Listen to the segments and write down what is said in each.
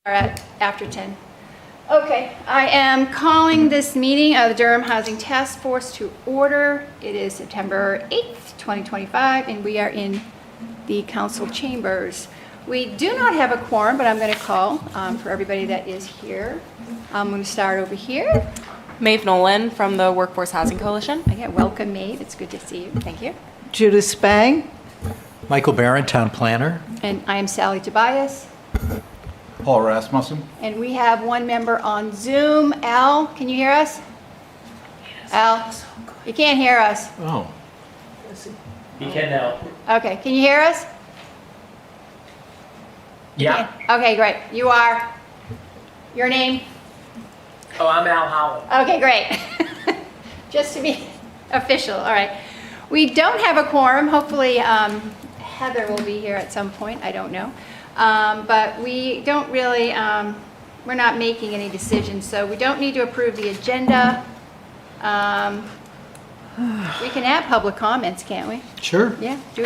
Are at after 10. Okay, I am calling this meeting of the Durham Housing Task Force to order. It is September 8th, 2025, and we are in the council chambers. We do not have a quorum, but I'm going to call for everybody that is here. I'm going to start over here. Maeve Nolan from the Workforce Housing Coalition. Okay, welcome, Maeve. It's good to see you. Thank you. Judith Spang. Michael Barron, Town Planner. And I am Sally Tobias. Paul Rasmussen. And we have one member on Zoom. Al, can you hear us? Al, you can't hear us. Oh. You can now. Okay, can you hear us? Yeah. Okay, great. You are? Your name? Oh, I'm Al Howland. Okay, great. Just to be official, all right. We don't have a quorum. Hopefully Heather will be here at some point. I don't know. But we don't really, we're not making any decisions, so we don't need to approve the agenda. We can have public comments, can't we? Sure. Yeah. Do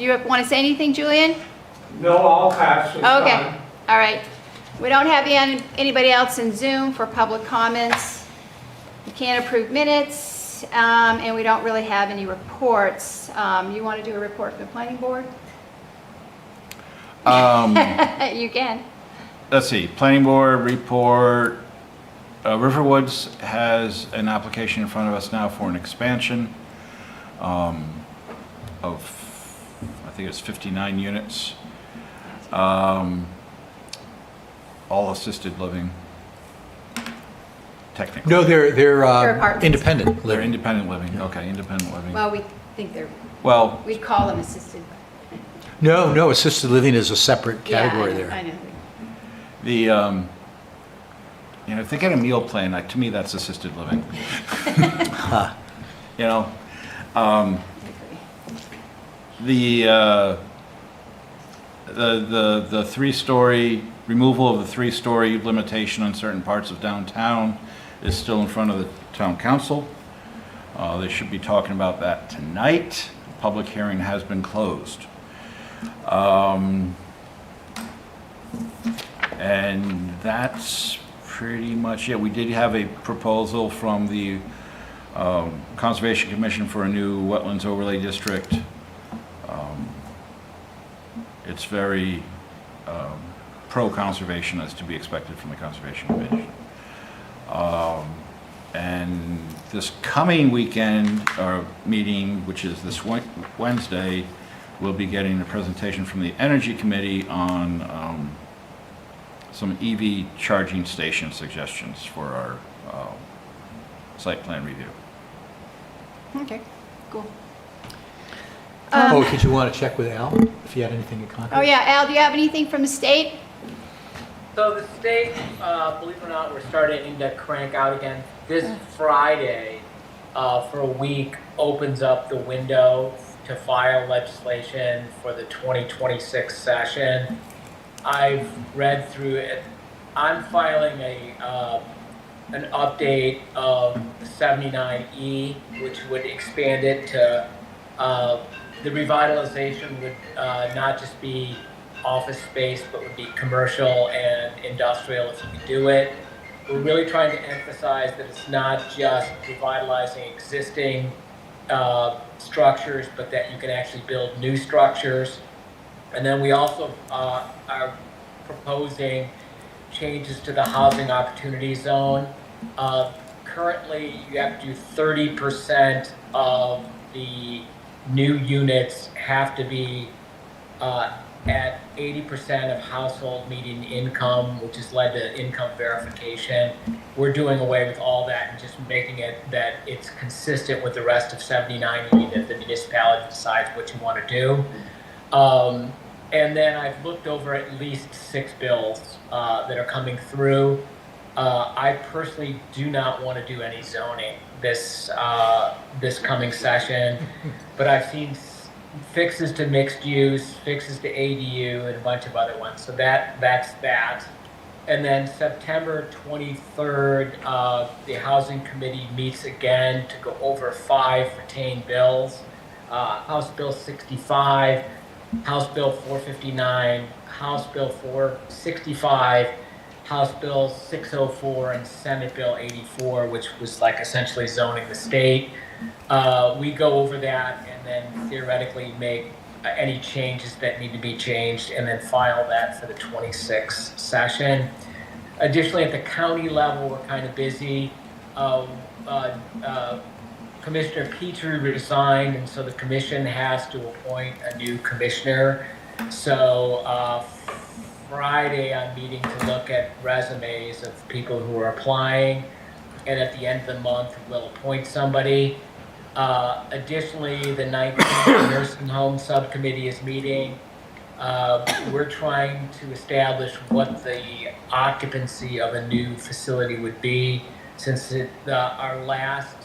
you want to say anything, Julian? No, I'll pass. It's Okay, fine. all right. We don't have anybody else in Zoom for public comments. We can't approve minutes, and we don't really have any reports. You want to do a report for the planning board? You can. Let's see, Planning Board report. Riverwoods has an application in front of us now for an expansion of, I think it's 59 units. All assisted living, technically. No, they're apartments. independent They're living. independent living, okay, independent living. Well, we think they're, Well, we'd call them assisted. No, assisted living is a separate Yeah, category I know, there. I know. the, if they get a meal plan, to me, that's assisted living. You know, the three-story, removal of the three-story limitation on certain parts of downtown is still in front of the town council. They should be talking about that tonight. Public hearing has been closed. And that's pretty much it. We did have a proposal from the Conservation Commission for a new wetlands overlay district. It's very pro-conservation, as to be expected from the Conservation Commission. And this coming weekend, or meeting, which is this Wednesday, we'll be getting a presentation from the Energy Committee on some EV charging station suggestions for our site plan review. Okay, cool. Oh, did you want to check with Al if you had anything in concrete? Oh, yeah, Al, do you have anything from the state? So the state, believe it or not, we're starting to crank out again. This Friday, for a week, opens up the window to file legislation for the 2026 session. I've read through it. I'm filing an update of 79E, which would expand it to the revitalization would not just be office space, but would be commercial and industrial if you could do it. We're really trying to emphasize that it's not just revitalizing existing structures, but that you can actually build new structures. And then we also are proposing changes to the housing opportunity zone. Currently, you have to do 30% of the new units have to be at 80% of household median income, which has led to income verification. We're doing away with all that and just making it that it's consistent with the rest of 79E, that the municipality decides what you want to do. And then I've looked over at least 6 bills that are coming through. I personally do not want to do any zoning this coming session, but I've seen fixes to mixed use, fixes to ADU, and a bunch of other ones. So that's that. And then September 23rd, the Housing Committee meets again to go over 5 retained bills. House Bill 65, House Bill 459, House Bill 465, House Bill 604, and Senate Bill 84, which was like essentially zoning the state. We go over that and then theoretically make any changes that need to be changed and then file that for the 26th session. Additionally, at the county level, we're kind of busy. Commissioner Petrie resigned, and so the commission has to appoint a new commissioner. So Friday, I'm meeting to look at resumes of people who are applying, and at the end of the month, we'll appoint somebody. Additionally, the 19th Nursing Home Subcommittee is meeting. We're trying to establish what the occupancy of a new facility would be, since our last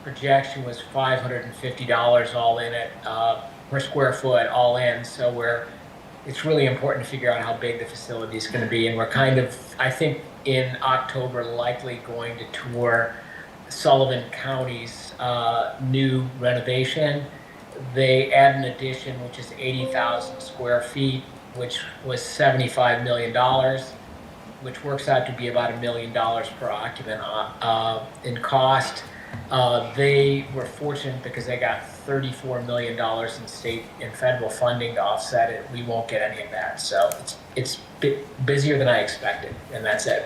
projection was $550 all in it, per square foot all in. So it's really important to figure out how big the facility is going to be. And we're kind of, I think in October, likely going to tour Sullivan County's new renovation. They add an addition, which is 80,000 square feet, which was $75 million, which works out to be about $1 million per occupant in cost. They were fortunate because they got $34 million in state and federal funding to offset it. We won't get any of that. So it's busier than I expected, and that's it.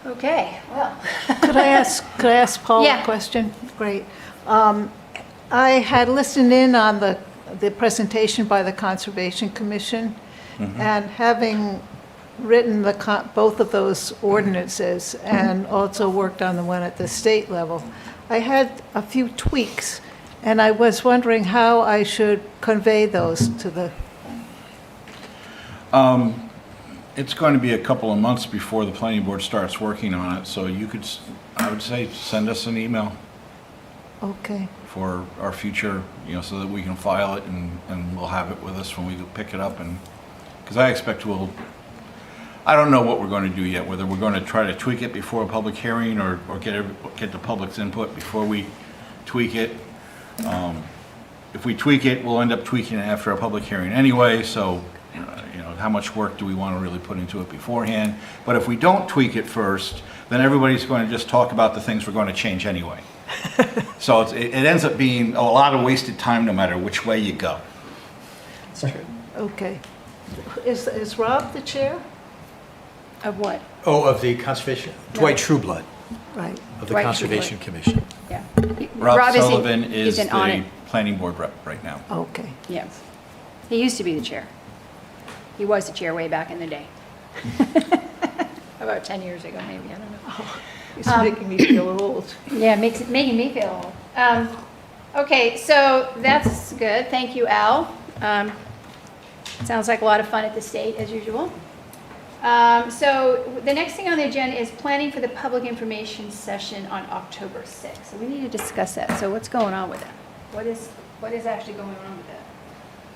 Okay, well. Could I ask Paul Yeah. a question? Great. I had listened in on the presentation by the Conservation Commission, and having written both of those ordinances and also worked on the one at the state level, I had a few tweaks, and I was wondering how I should convey those to the... It's going to be a couple of months before the planning board starts working on it, so you could, I would say, send us an email Okay. for our future, so that we can file it and we'll have it with us when we go pick it up. And because I expect I don't know what we're going to do yet, whether we're going to try to tweak it before a public hearing or get the public's input before we tweak it. If we tweak it, we'll end up tweaking it after a public hearing anyway, so how much work do we want to really put into it beforehand? But if we don't tweak it first, then everybody's going to just talk about the things we're going to change anyway. So it ends up being a lot of wasted time no matter which way you go. Okay. Is Rob the chair? Of what? Oh, of the Conservation, Dwight Trueblood Right. of the Dwight Conservation Commission. Yeah. Rob is Sullivan is isn't on the it. planning board rep right now. Okay. Yes. He used to be the chair. He was the chair way back in the day. About 10 years ago, maybe, I don't know. It's making me feel old. Yeah, making me feel old. Okay, so that's good. Thank you, Al. Sounds like a lot of fun at the state, as usual. So the next thing on the agenda is planning for the public information session on October 6th. So we need to discuss that. So what's going on with that? What is actually going on with that?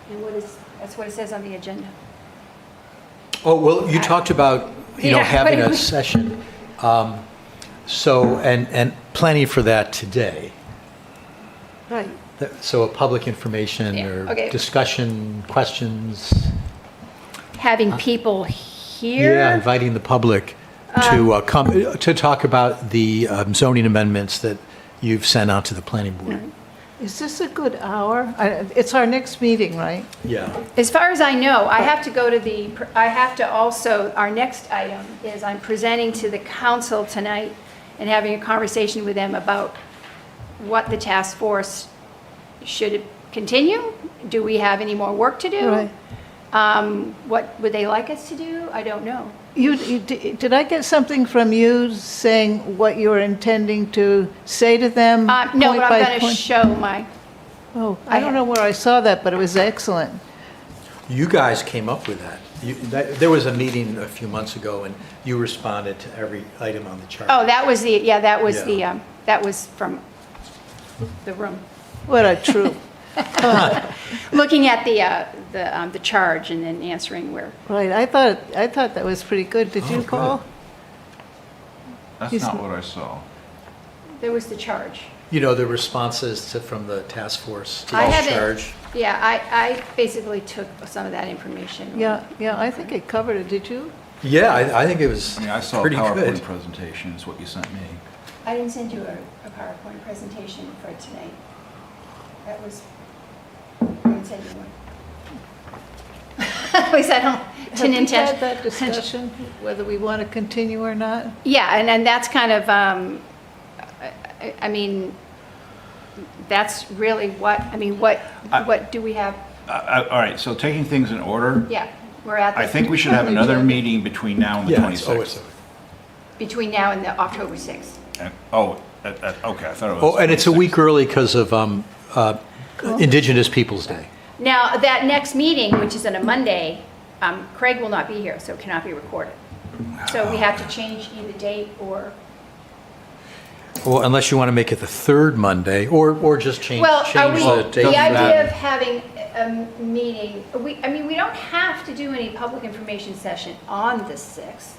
And that's what it says on the agenda. Oh, well, you talked about, Yeah, having what- a session, so, and planning for that today. Right. So a public information Yeah, or okay. discussion, questions. Having people here. Yeah, inviting the public to come, to talk about the zoning amendments that you've sent out to the planning board. Is this a good hour? It's our next meeting, right? Yeah. As far as I know, I have to also, our next item is I'm presenting to the council tonight and having a conversation with them about what the task force, should it continue? Do we have any more work to do? Right. What would they like us to do? I don't know. Did I get something from you saying what you were intending to say to them? No, point but I'm by going to point? show my, Oh, I don't know where I saw that, but it was excellent. You guys came up with that. There was a meeting a few months ago, and you responded to every item on the chart. oh, that was that was Yeah. that was from the room. What a troop. Looking at the charge and then answering where. Right, I thought that was pretty good. Did you, good. Paul? That's He's- not what I saw. There was the charge. the responses from the task force to I this haven't- charge? Yeah, I basically took some of that information. Yeah, I think it covered it, did you? Yeah, I think it was I mean, I saw a pretty PowerPoint good. presentation, is what you sent me. I didn't send you a PowerPoint presentation for tonight. That was, I didn't send you one. At least I don't, Have didn't we intend. had that discussion, whether we want to continue or not? Yeah, and that's kind of, I mean, that's really what do we have? All right, so taking things in order, Yeah, we're at. I think we should have another meeting between now and the Yeah, it's 26th. Between now and the October 6th. Okay, I thought it was. Oh, and it's a 26th. week early because of Indigenous Peoples' Day. Now, that next meeting, which is on a Monday, Craig will not be here, so it cannot be recorded. So we have to change either date or, Well, unless you want to make it the third Monday, or just change well, change the date. the for idea that. of having a meeting, we don't have to do any public information session on the 6th.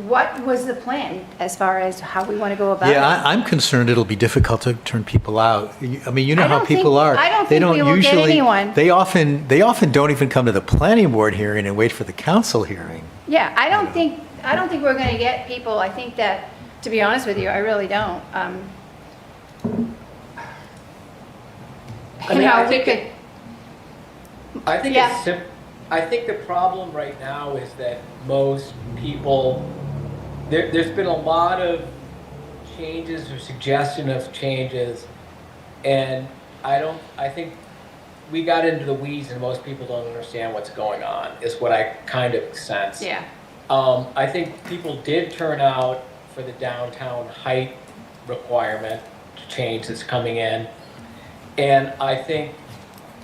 What was the plan as far as how we want to go about it? Yeah, I'm concerned it'll be difficult to turn people out. I mean, you know I how don't people think- are. I don't They think we will get usually- anyone. They often don't even come to the planning board hearing and wait for the council hearing. Yeah, I don't think we're going to get people, I think that, to be honest with you, I really don't. I mean, I think could. I think Yeah. I think the problem right now is that most people, there's been a lot of changes or suggestion of changes, and I think we got into the weeds and most people don't understand what's going on, is what I kind of sense. Yeah, I think people did turn out for the downtown height requirement change that's coming in. And I think,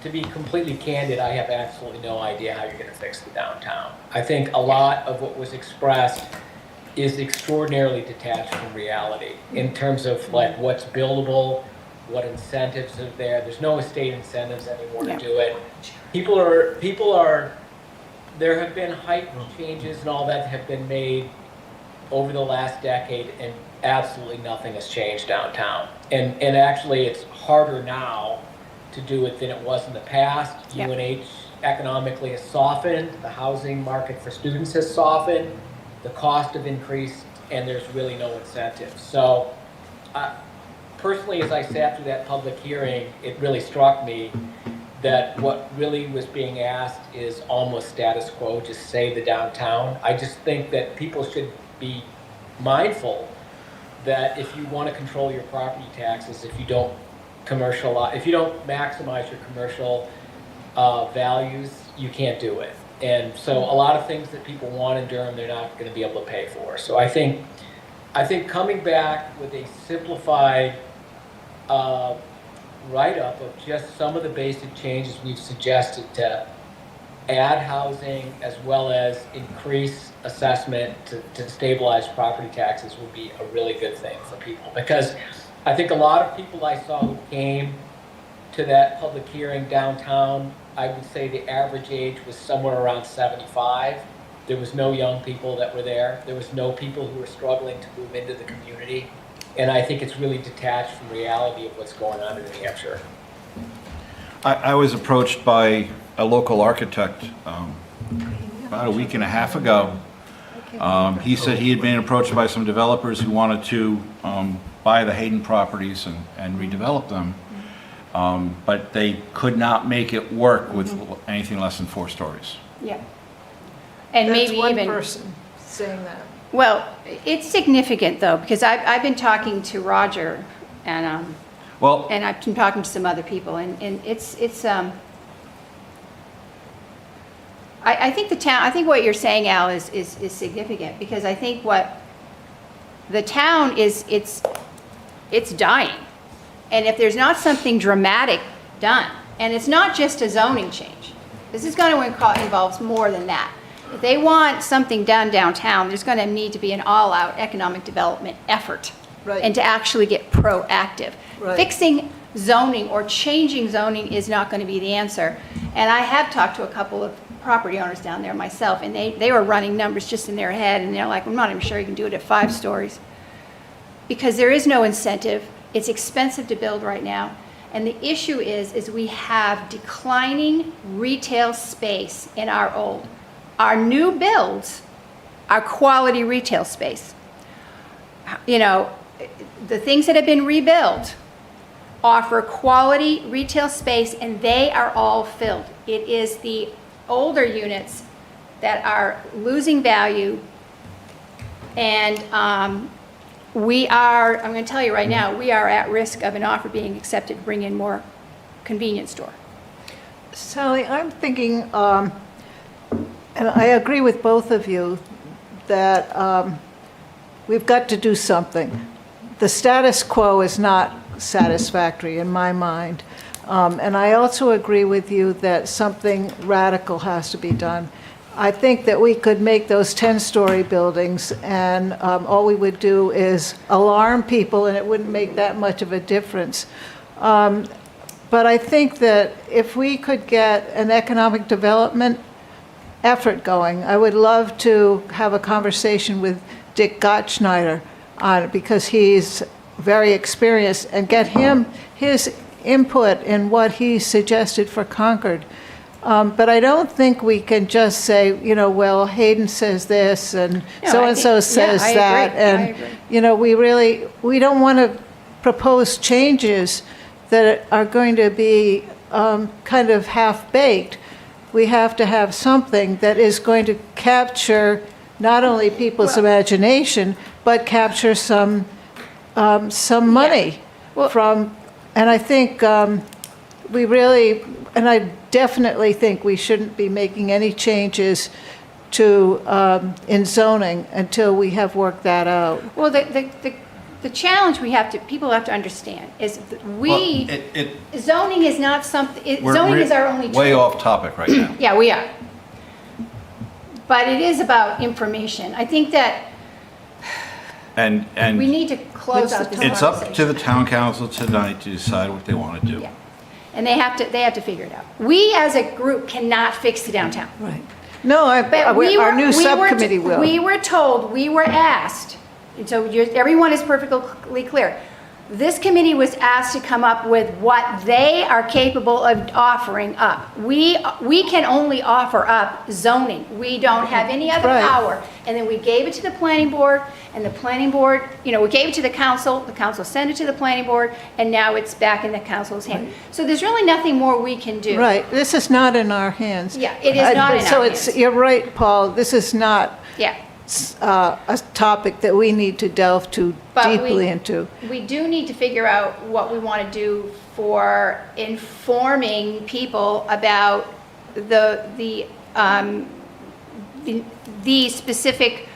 to be completely candid, I have absolutely no idea how you're going to fix the downtown. I think a lot of what was expressed is extraordinarily detached from reality in terms of like what's buildable, what incentives are there. There's no estate incentives anymore Yeah. to do it. People are, there have been height changes and all that have been made over the last decade, and absolutely nothing has changed downtown. And actually, it's harder now to do it than it was in the past. Yeah. UNH economically has softened, the housing market for students has softened, the cost have increased, and there's really no incentive. So, personally, as I sat through that public hearing, it really struck me that what really was being asked is almost status quo, just save the downtown. I just think that people should be mindful that if you want to control your property taxes, if you don't maximize your commercial values, you can't do it. And so a lot of things that people want in Durham, they're not going to be able to pay for. So I think coming back with a simplified write-up of just some of the basic changes we've suggested to add housing as well as increase assessment to stabilize property taxes would be a really good thing for people. Because I think a lot of people I saw who came to that public hearing downtown, I would say the average age was somewhere around 75. There was no young people that were there. There was no people who were struggling to move into the community. And I think it's really detached from reality of what's going on in New Hampshire. I was approached by a local architect about a week and a half ago. He said he had been approached by some developers who wanted to buy the Hayden properties and redevelop them, but they could not make it work with anything less than 4 stories. yeah. And That's maybe one even, person saying that. well, it's significant though, because I've been talking to Roger and Well, I've been talking to some other people, and it's I think I think what you're saying, Al, is significant, because I think what the town is, it's dying. And if there's not something dramatic done, and it's not just a zoning change, this is going to involve more than that. If they want something done downtown, there's going to need to be an all-out economic development effort. Right. And to actually get proactive. Right. Fixing zoning or changing zoning is not going to be the answer. And I have talked to a couple of property owners down there myself, and they were running numbers just in their head, and they're like, I'm not even sure you can do it at 5 stories. because there is no incentive. It's expensive to build right now. And the issue is we have declining retail space in our old. Our new builds are quality retail space. You know, the things that have been rebuilt offer quality retail space, and they are all filled. It is the older units that are losing value, and I'm going to tell you right now, we are at risk of an offer being accepted to bring in more convenience store. Sally, I'm thinking, and I agree with both of you, that we've got to do something. The status quo is not satisfactory in my mind. And I also agree with you that something radical has to be done. I think that we could make those 10-story buildings, and all we would do is alarm people, and it wouldn't make that much of a difference. But I think that if we could get an economic development effort going, I would love to have a conversation with Dick Gottschneider on it, because he's very experienced, and get his input in what he suggested for Concord. But I don't think we can just say, you know, well, Hayden says this and No, so-and-so says I that. agree. I And, agree. you know, we don't want to propose changes that are going to be kind of half-baked. We have to have something that is going to capture not only people's imagination, but capture some money Well- from, and I think we really, and I definitely think we shouldn't be making any changes to, in zoning until we have worked that out. Well, the challenge people have to understand is that zoning is not something, zoning is our only tool. Way off topic right now. Yeah, we are. But it is about information. I think that And we need to close out this it's up to conversation. the town council tonight to decide what they want to do. Yeah. And they have to figure it out. We as a group cannot fix the downtown. Right. No, But our new subcommittee will. We were told, we were asked, and so everyone is perfectly clear. This committee was asked to come up with what they are capable of offering up. We can only offer up zoning. We don't have any other Right. power. And then we gave it to the planning board, and the planning board, you know, we gave it to the council sent it to the planning board, and now it's back in the council's hand. So there's really nothing more we can do. Right, this is not in our hands. Yeah, it is not in So our it's, hands. you're right, Paul, this is not Yeah. a topic that we need to delve too But deeply into. We do need to figure out what we want to do for informing people about the specific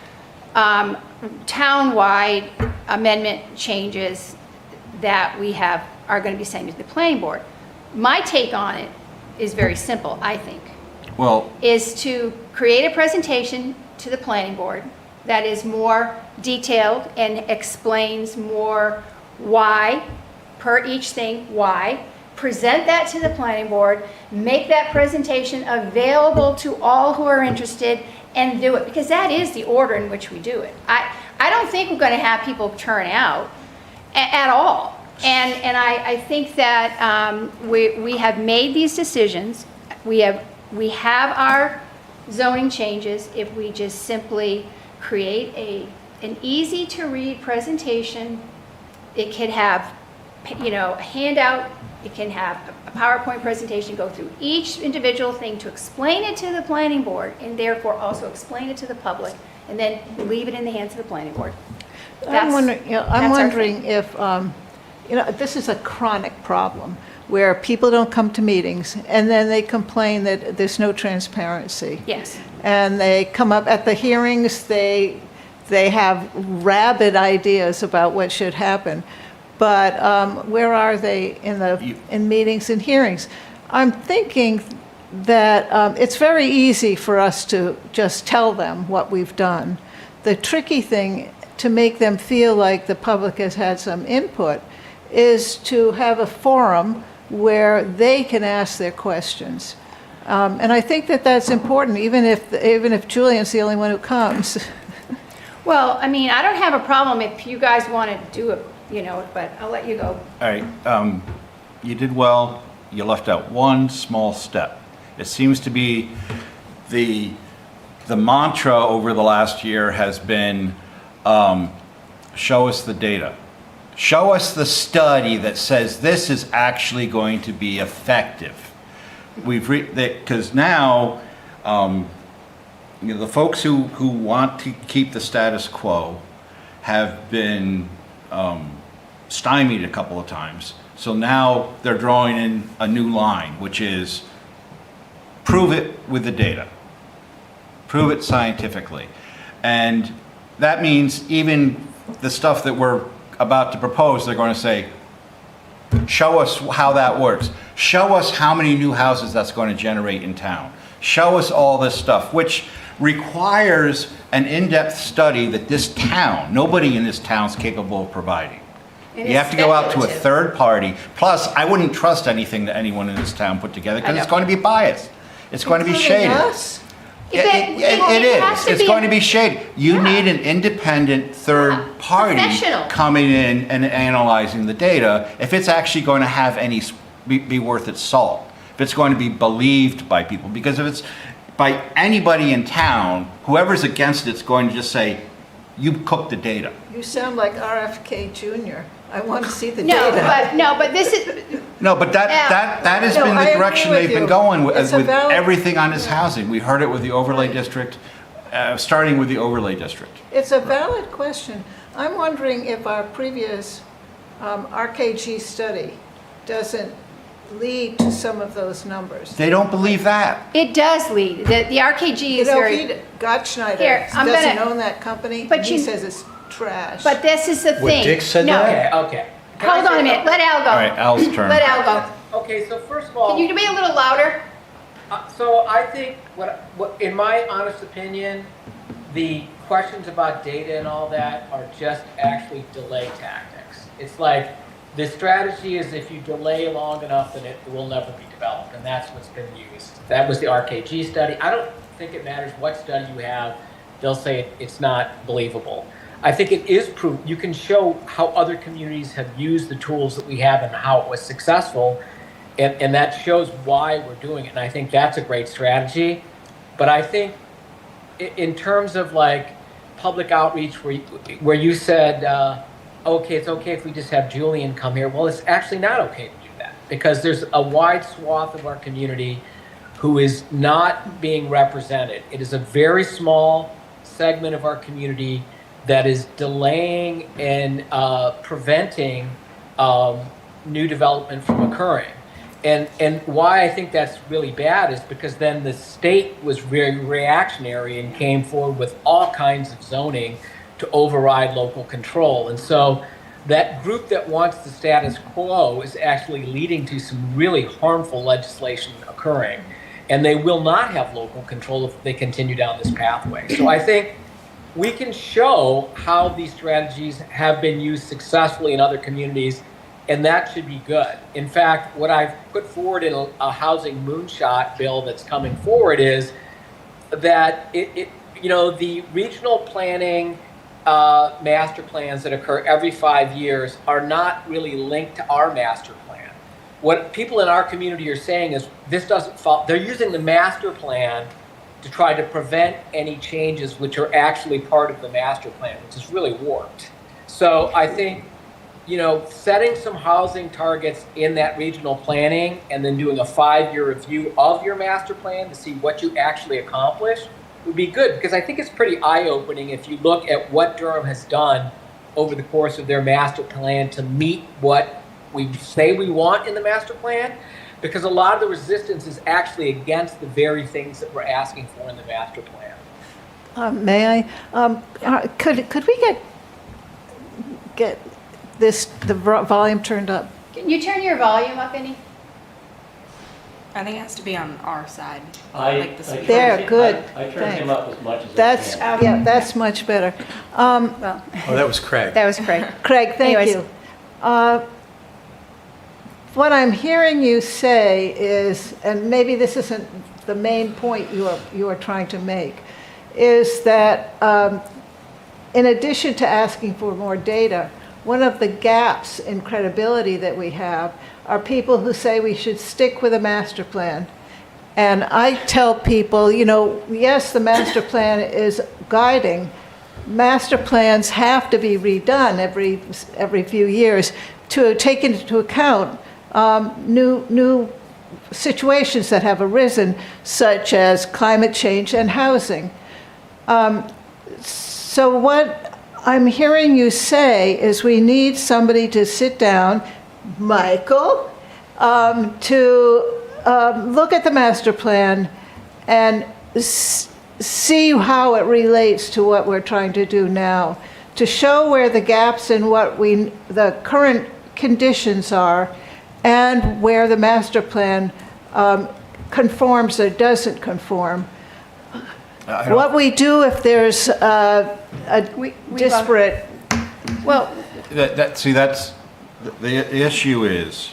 town-wide amendment changes that we are going to be sending to the planning board. My take on it is very simple, I think, Well, is to create a presentation to the planning board that is more detailed and explains more why, per each thing, why. Present that to the planning board, make that presentation available to all who are interested, and do it, because that is the order in which we do it. I don't think we're going to have people turn out at all. And I think that we have made these decisions. We have our zoning changes. If we just simply create an easy to read presentation, it could have, you know, a handout, it can have a PowerPoint presentation, go through each individual thing to explain it to the planning board, and therefore also explain it to the public, and then leave it in the hands of the planning board. I'm wondering, that's our wondering if, you know, this is a chronic problem where people don't come to meetings, and then they complain that there's no transparency. Yes. And they come up at the hearings, they have rabid ideas about what should happen. But where are they in meetings and hearings? I'm thinking that it's very easy for us to just tell them what we've done. The tricky thing to make them feel like the public has had some input is to have a forum where they can ask their questions. And I think that that's important, even if Julian's the only one who comes. Well, I mean, I don't have a problem if you guys want to do it, but I'll let you go. All right, you did well. You left out one small step. It seems to be the mantra over the last year has been, show us the data. Show us the study that says this is actually going to be effective. Because now, the folks who want to keep the status quo have been stymied a couple of times. So now they're drawing in a new line, which is prove it with the data. Prove it scientifically. And that means even the stuff that we're about to propose, they're going to say, show us how that works. Show us how many new houses that's going to generate in town. Show us all this stuff, which requires an in-depth study that this town, nobody in this town is capable of providing. And You it's have to go out to a speculative. third party. Plus, I wouldn't trust anything that anyone in this town put together because I it's know. going to be biased. It's going to be Including shaded. us? It has is. to It's be going a- to be shaded. You Yeah. need an independent third party Professional. coming in and analyzing the data if it's actually going to have any, be worth its salt. If it's going to be believed by people. Because if it's by anybody in town, whoever's against it's going to just say, you cooked the data. You sound like RFK Jr. I want to see the No, data. but this is, No, but that has No, been I the agree direction with they've been you. going with, It's a with valid- everything on this housing. We heard it with the overlay district, starting with the overlay district. It's a valid question. I'm wondering if our previous RKG study doesn't lead to some of those numbers. They don't believe that. it does lead, the RKG You is know, very, Gottschneider Here, I'm doesn't gonna- own that company. But He you- says it's trash. but this is the What, thing. Dick said No. that? Okay. Can I Hold say on a minute, something? let Al go. All right, Al's turn. Let Al go. Okay, so first of all, Can you be a little louder? so I think what, in my honest opinion, the questions about data and all that are just actually delay tactics. It's like the strategy is if you delay long enough, then it will never be developed, and that's what's been used. That was the RKG study. I don't think it matters what study you have; they'll say it's not believable. I think it is proof. You can show how other communities have used the tools that we have and how it was successful. And that shows why we're doing it. And I think that's a great strategy. But I think in terms of like public outreach where you said, okay, it's okay if we just have Julian come here. Well, it's actually not okay to do that because there's a wide swath of our community who is not being represented. It is a very small segment of our community that is delaying and preventing new development from occurring. And why I think that's really bad is because then the state was very reactionary and came forward with all kinds of zoning to override local control. And so that group that wants the status quo is actually leading to some really harmful legislation occurring. And they will not have local control if they continue down this pathway. So I think we can show how these strategies have been used successfully in other communities, and that should be good. In fact, what I've put forward in a housing moonshot bill that's coming forward is that the regional planning master plans that occur every 5 years are not really linked to our master plan. What people in our community are saying is this doesn't fall. They're using the master plan to try to prevent any changes which are actually part of the master plan, which is really warped. So I think, setting some housing targets in that regional planning and then doing a 5-year review of your master plan to see what you actually accomplished would be good, because I think it's pretty eye-opening if you look at what Durham has done over the course of their master plan to meet what we say we want in the master plan, because a lot of the resistance is actually against the very things that we're asking for in the master plan. May I? Could we get the volume turned up? Can you turn your volume up any? I think it has to be on our side. I like the speaker. There, good. I turned him up as much as I That's, can. yeah, that's much better. Well, Oh, that was Craig. that was Craig. Craig, thank Anyways. you. What I'm hearing you say is, and maybe this isn't the main point you are trying to make, is that in addition to asking for more data, one of the gaps in credibility that we have are people who say we should stick with a master plan. And I tell people, yes, the master plan is guiding. Master plans have to be redone every few years to take into account new situations that have arisen, such as climate change and housing. So what I'm hearing you say is we need somebody to sit down, Michael, to look at the master plan and see how it relates to what we're trying to do now, to show where the gaps in the current conditions are, and where the master plan conforms or doesn't conform. What we do if there's a disparate. Well, that's the issue is,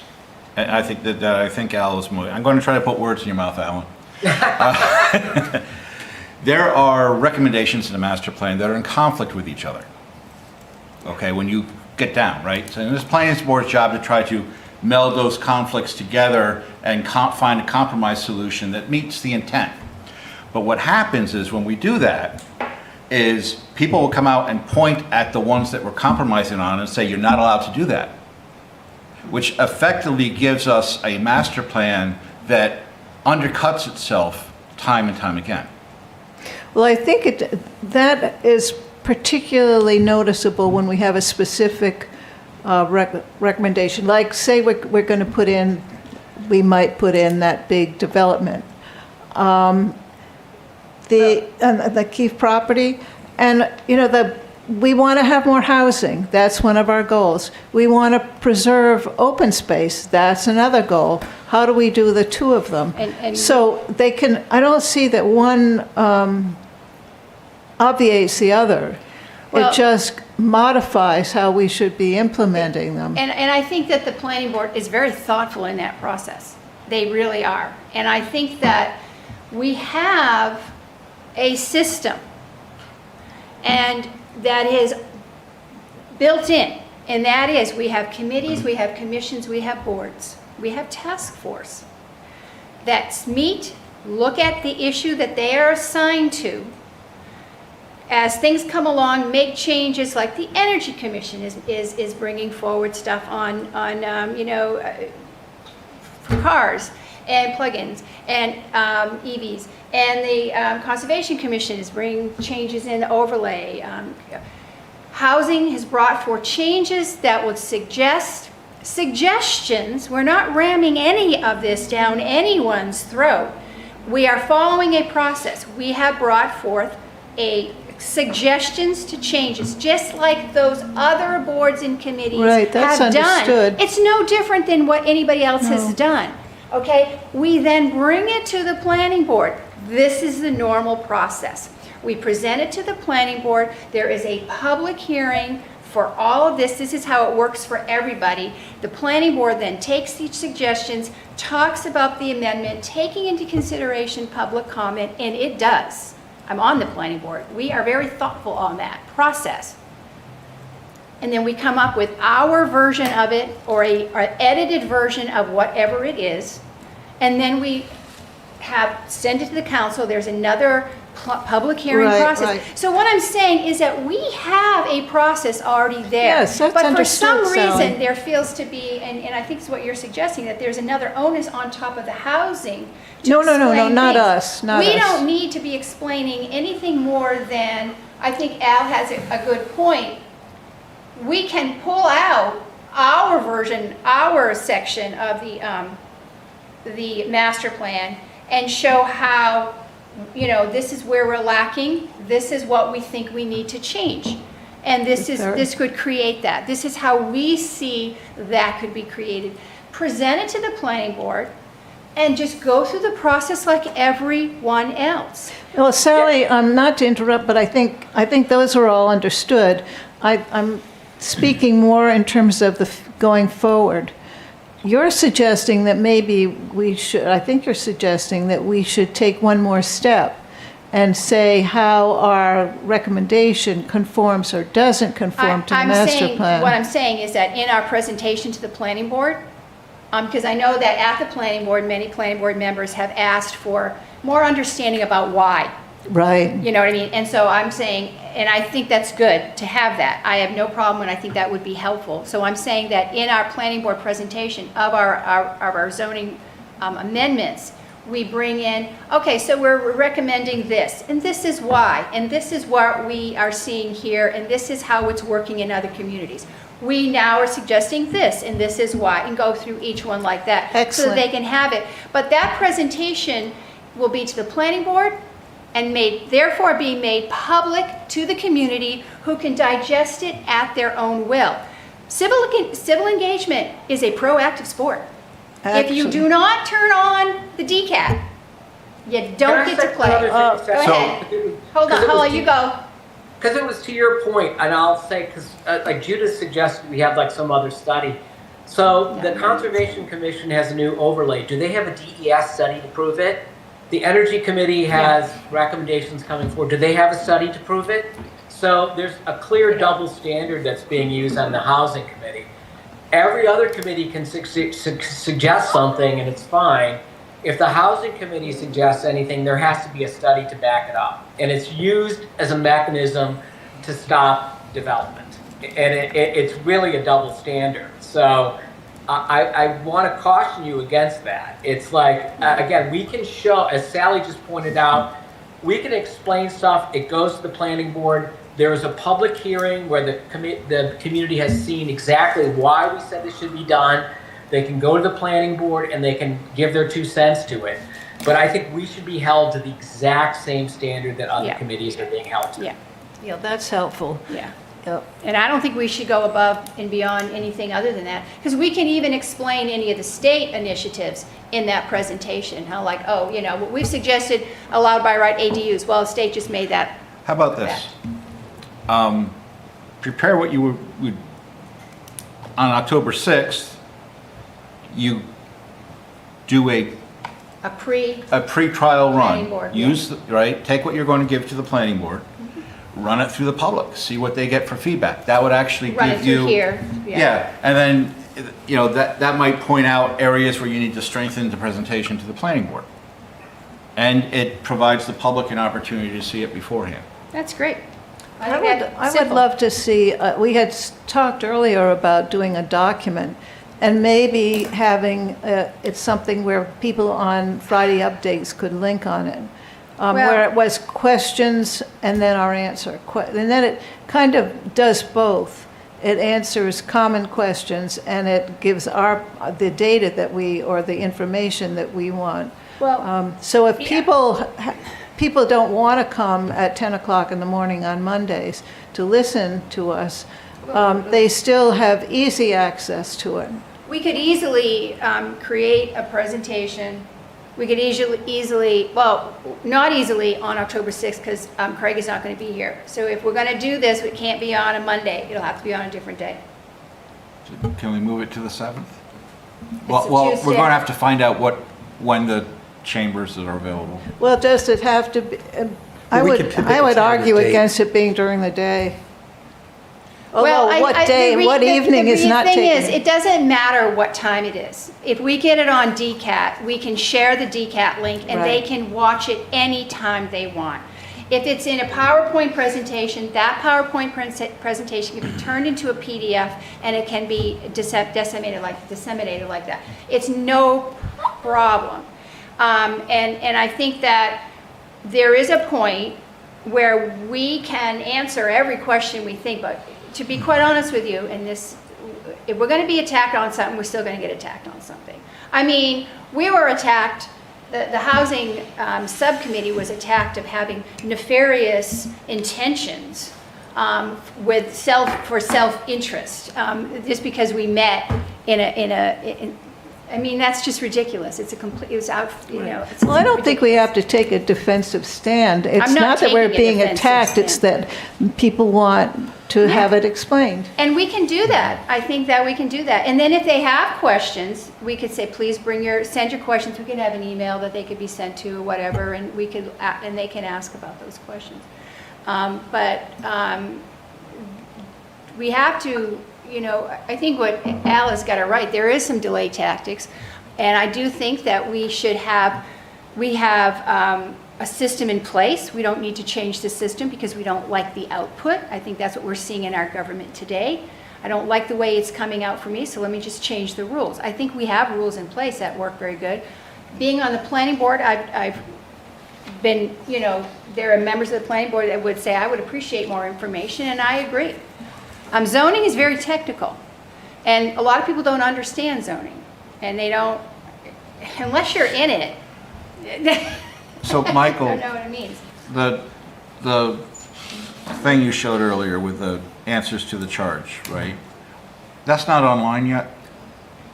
and I think that I think Al is more. I'm going to try to put words in your mouth, Alan. There are recommendations in the master plan that are in conflict with each other. Okay, when you get down, right? So it's planning board's job to try to meld those conflicts together and find a compromise solution that meets the intent. But what happens is when we do that, is people will come out and point at the ones that we're compromising on and say, you're not allowed to do that, which effectively gives us a master plan that undercuts itself time and time again. Well, I think that is particularly noticeable when we have a specific recommendation. Like, say we're going to we might put in that big development. The Keefe property, and we want to have more housing. That's one of our goals. We want to preserve open space. That's another goal. How do we do the two of them? So they can. I don't see that one obviates the other. Well, it just modifies how we should be implementing them. And I think that the planning board is very thoughtful in that process. They really are. And I think that we have a system and that is built in, and that is we have committees, we have commissions, we have boards, we have task force that meet, look at the issue that they are assigned to. As things come along, make changes, like the Energy Commission is bringing forward stuff on cars and plug-ins and EVs. And the Conservation Commission is bringing changes in the overlay. Housing has brought forth changes that would suggest suggestions. We're not ramming any of this down anyone's throat. We are following a process. We have brought forth suggestions to changes, just like those other boards and committees Right, that's have understood. done. It's no different than what anybody else has done. Okay, we then bring it to the planning board. This is the normal process. We present it to the planning board. There is a public hearing for all of this. This is how it works for everybody. The planning board then takes these suggestions, talks about the amendment, taking into consideration public comment, and it does. I'm on the planning board. We are very thoughtful on that process. And then we come up with our version of it, or an edited version of whatever it is. And then we send it to the council. There's another public hearing process. Right. So what I'm saying is that we have a process already there. Yes, that's but for understood, some reason, Sally. there feels to be, and I think it's what you're suggesting, that there's another onus on top of the housing to No, explain not things. us, not We us. don't need to be explaining anything more than, I think Al has a good point. We can pull out our version, our section of the master plan and show how, this is where we're lacking, this is what we think we need to change. And this could create that. This is how we see that could be created. Present it to the planning board and just go through the process like everyone else. Well, Sally, not to interrupt, but I think those are all understood. I'm speaking more in terms of going forward. You're suggesting that maybe I think you're suggesting that we should take one more step and say how our recommendation conforms or doesn't conform to the master plan. What I'm saying is that in our presentation to the planning board, because I know that at the planning board, many planning board members have asked for more understanding about why. Right. You know what I mean? And so I'm saying, and I think that's good to have that. I have no problem, and I think that would be helpful. So I'm saying that in our planning board presentation of our zoning amendments, we bring in, okay, so we're recommending this, and this is why, and this is what we are seeing here, and this is how it's working in other communities. We now are suggesting this, and this is why, and go through each one like that. So Excellent. that they can have it. But that presentation will be to the planning board, and therefore being made public to the community who can digest it at their own will. Civil engagement is a proactive sport. If you do not turn on the DCAT, you don't get to play. Go ahead. Hold on, you go. Because it was to your point, and I'll say, because like Judith suggested, we have like some other study. So the Conservation Commission has a new overlay. Do they have a DES study to prove it? The Energy Committee has recommendations coming forward. Do they have a study to prove it? So there's a clear double standard that's being used on the Housing Committee. Every other committee can suggest something, and it's fine. If the Housing Committee suggests anything, there has to be a study to back it up. And it's used as a mechanism to stop development. And it's really a double standard. So I want to caution you against that. It's like, again, we can show, as Sally just pointed out, we can explain stuff. It goes to the planning board. There is a public hearing where the community has seen exactly why we said this should be done. They can go to the planning board and they can give their 2 cents to it. But I think we should be held to the exact same standard that other committees are being held to. Yeah, that's helpful. Yeah. Yep. And I don't think we should go above and beyond anything other than that. Because we can even explain any of the state initiatives in that presentation. How like, oh, you know, what we've suggested allowed by right ADUs. Well, the state just made that. How about this? Prepare what you would, on October 6th, you do a pre-trial Planning run. board, Use, right, take what you're going to give to the planning board, run it through the public, see what they get for feedback. That would actually Run it give you. through here. Yeah, and then, you know, that might point out areas where you need to strengthen the presentation to the planning board. And it provides the public an opportunity to see it beforehand. That's great. I would love to see, we had talked earlier about doing a document and maybe having, it's something where people on Friday updates could link on it. Where it was questions and then our answer. And then it kind of does both. It answers common questions and it gives the data that or the information that we want. Well, So if people don't want to come at 10 o'clock in the morning on Mondays to listen to us, they still have easy access to it. we could easily create a presentation. We could easily, well, not easily on October 6th because Craig is not going to be here. So if we're going to do this, it can't be on a Monday. It'll have to be on a different day. So can we move it to the 7th? It's Well, a we're Tuesday. going to have to find out when the chambers that are available. Well, does it have to be, I Well, we would, can pick I a would time and argue date. against it being during the day. Well, Although what day and what evening is not The thing is, taken. it doesn't matter what time it is. If we get it on DCAT, we can share the DCAT link and they Right. can watch it anytime they want. If it's in a PowerPoint presentation, that PowerPoint presentation can be turned into a PDF and it can be disseminated like that. It's no problem. And I think that there is a point where we can answer every question we think, but to be quite honest with you, if we're going to be attacked on something, we're still going to get attacked on something. I mean, we were attacked, the housing subcommittee was attacked of having nefarious intentions for self-interest, just because we met in I mean, that's just ridiculous. It's a complete, it was out, you know. it's Well, I don't think we have ridiculous. to take a defensive stand. It's not not that we're taking a being defensive attacked, it's that people want to have it explained. And we can do that. I think that we can do that. And then if they have questions, we could say, please send your questions. We can have an email that they could be sent to, whatever, and and they can ask about those questions. We have to, you know, I think what Al has got it right. There is some delay tactics. And I do think that we have a system in place. We don't need to change the system because we don't like the output. I think that's what we're seeing in our government today. I don't like the way it's coming out for me, so let me just change the rules. I think we have rules in place that work very good. Being on the planning board, I've been, you know, there are members of the planning board that would say, I would appreciate more information, and I agree. Zoning is very technical, and a lot of people don't understand zoning, and they don't, unless you're in it. So, I Michael, don't know what it means. the thing you showed earlier with the answers to the charge, right? That's not online yet?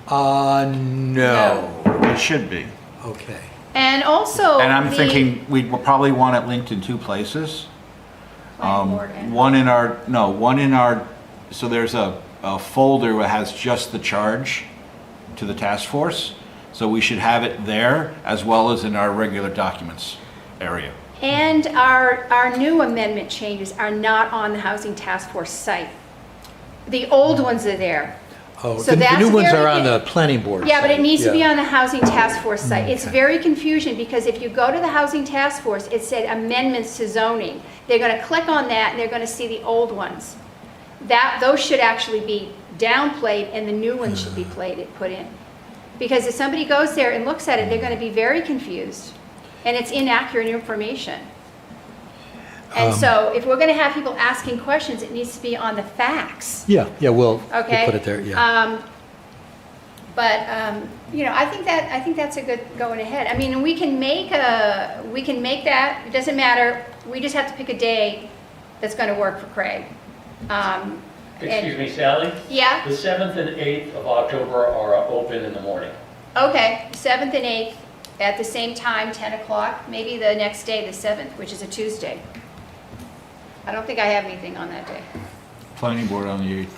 No. It should be. Okay. And also, And I'm the thinking we'd probably want it linked in two places. planning board and- One in our, so there's a folder that has just the charge to the task force. So we should have it there as well as in our regular documents area. And our new amendment changes are not on the Housing Task Force site. The old ones are there. Oh, So the that's new ones very are on good. the planning board. Yeah, but it site. needs to be Yeah. on the Housing Task Force site. It's Okay. very confusing because if you go to the Housing Task Force, it said amendments to zoning. They're gonna click on that and they're gonna see the old ones. Those should actually be downplayed and the new ones should be put in. Because if somebody goes there and looks at it, they're gonna be very confused and it's inaccurate information. And so if we're gonna have people asking questions, it needs to be on the facts. Yeah, we'll Okay. put it there, yeah. You know, I think that's a good going ahead. I mean, we can make that, it doesn't matter, we just have to pick a day that's gonna work for Craig. Excuse me, Sally? Yeah, The 7th and 8th of October are open in the morning. okay, 7th and 8th at the same time, 10 o'clock, maybe the next day, the 7th, which is a Tuesday. I don't think I have anything on that day. Planning board on the 8th.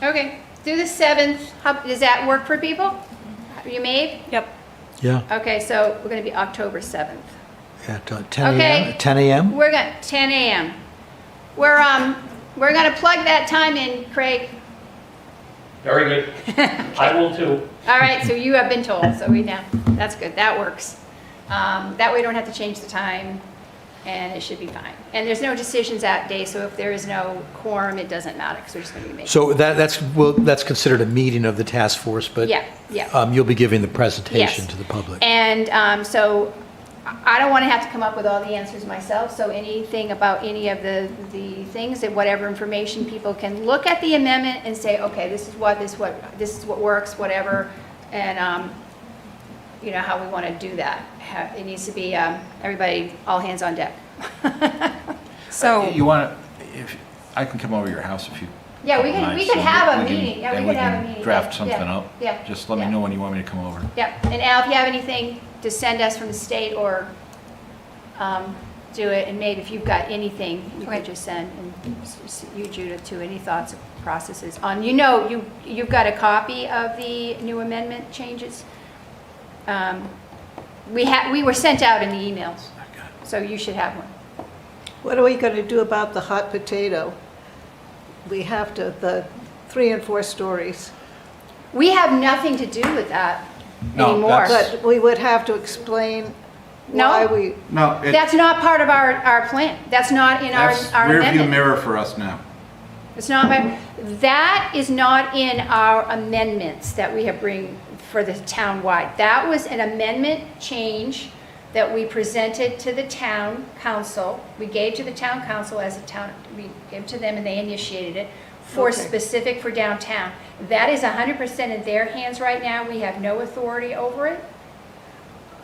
Okay, do the 7th, does that work for people? You made? Yep. Yeah, Okay, so we're gonna be October 7th. at 10 Okay. a.m.? 10 a.m.? We're gonna, 10 a.m. We're gonna plug that time in, Craig. Very good. I will too. All right, so you have been told, so we know, that's good, that works. That way we don't have to change the time, and it should be fine. And there's no decisions that day, so if there is no quorum, it doesn't matter, because we're just gonna be making. So that's considered a meeting of the task force, but Yeah. you'll be giving the presentation Yes. to the public. And so I don't want to have to come up with all the answers myself, so anything about any of the things, that whatever information people can look at the amendment and say, okay, this is what works, whatever, and, you know, how we want to do that. It needs to be, everybody, all hands on deck. So, You want to, if, I can come over to your house if you. Yeah, we couple could nights, and have a we can- meeting. Yeah, we and could have a can meeting. Draft Yeah, something yeah, up. yeah, Just let me yeah. know when you want me to come over. Yep, and Al, if you have anything to send us from the state or do it, and maybe if you've got anything, you Okay. could just send, and you, Judith, too, any thoughts or processes on, you know, you've got a copy of the new amendment changes? We were sent out in the emails, so you should have one. What are we going to do about the hot potato? We have to, the 3 and 4 stories. We have nothing to do with that No, anymore. that's- But we would have to explain No. why we, No, That's not part of our plan. That's not in our that's amendment. rearview mirror for us now. It's not, that is not in our amendments that we have bring for the town-wide. That was an amendment change that we presented to the town council. We gave to the town council as a town, we gave to them and they initiated it for Okay. specific for downtown. That is 100% in their hands right now. We have no authority over it.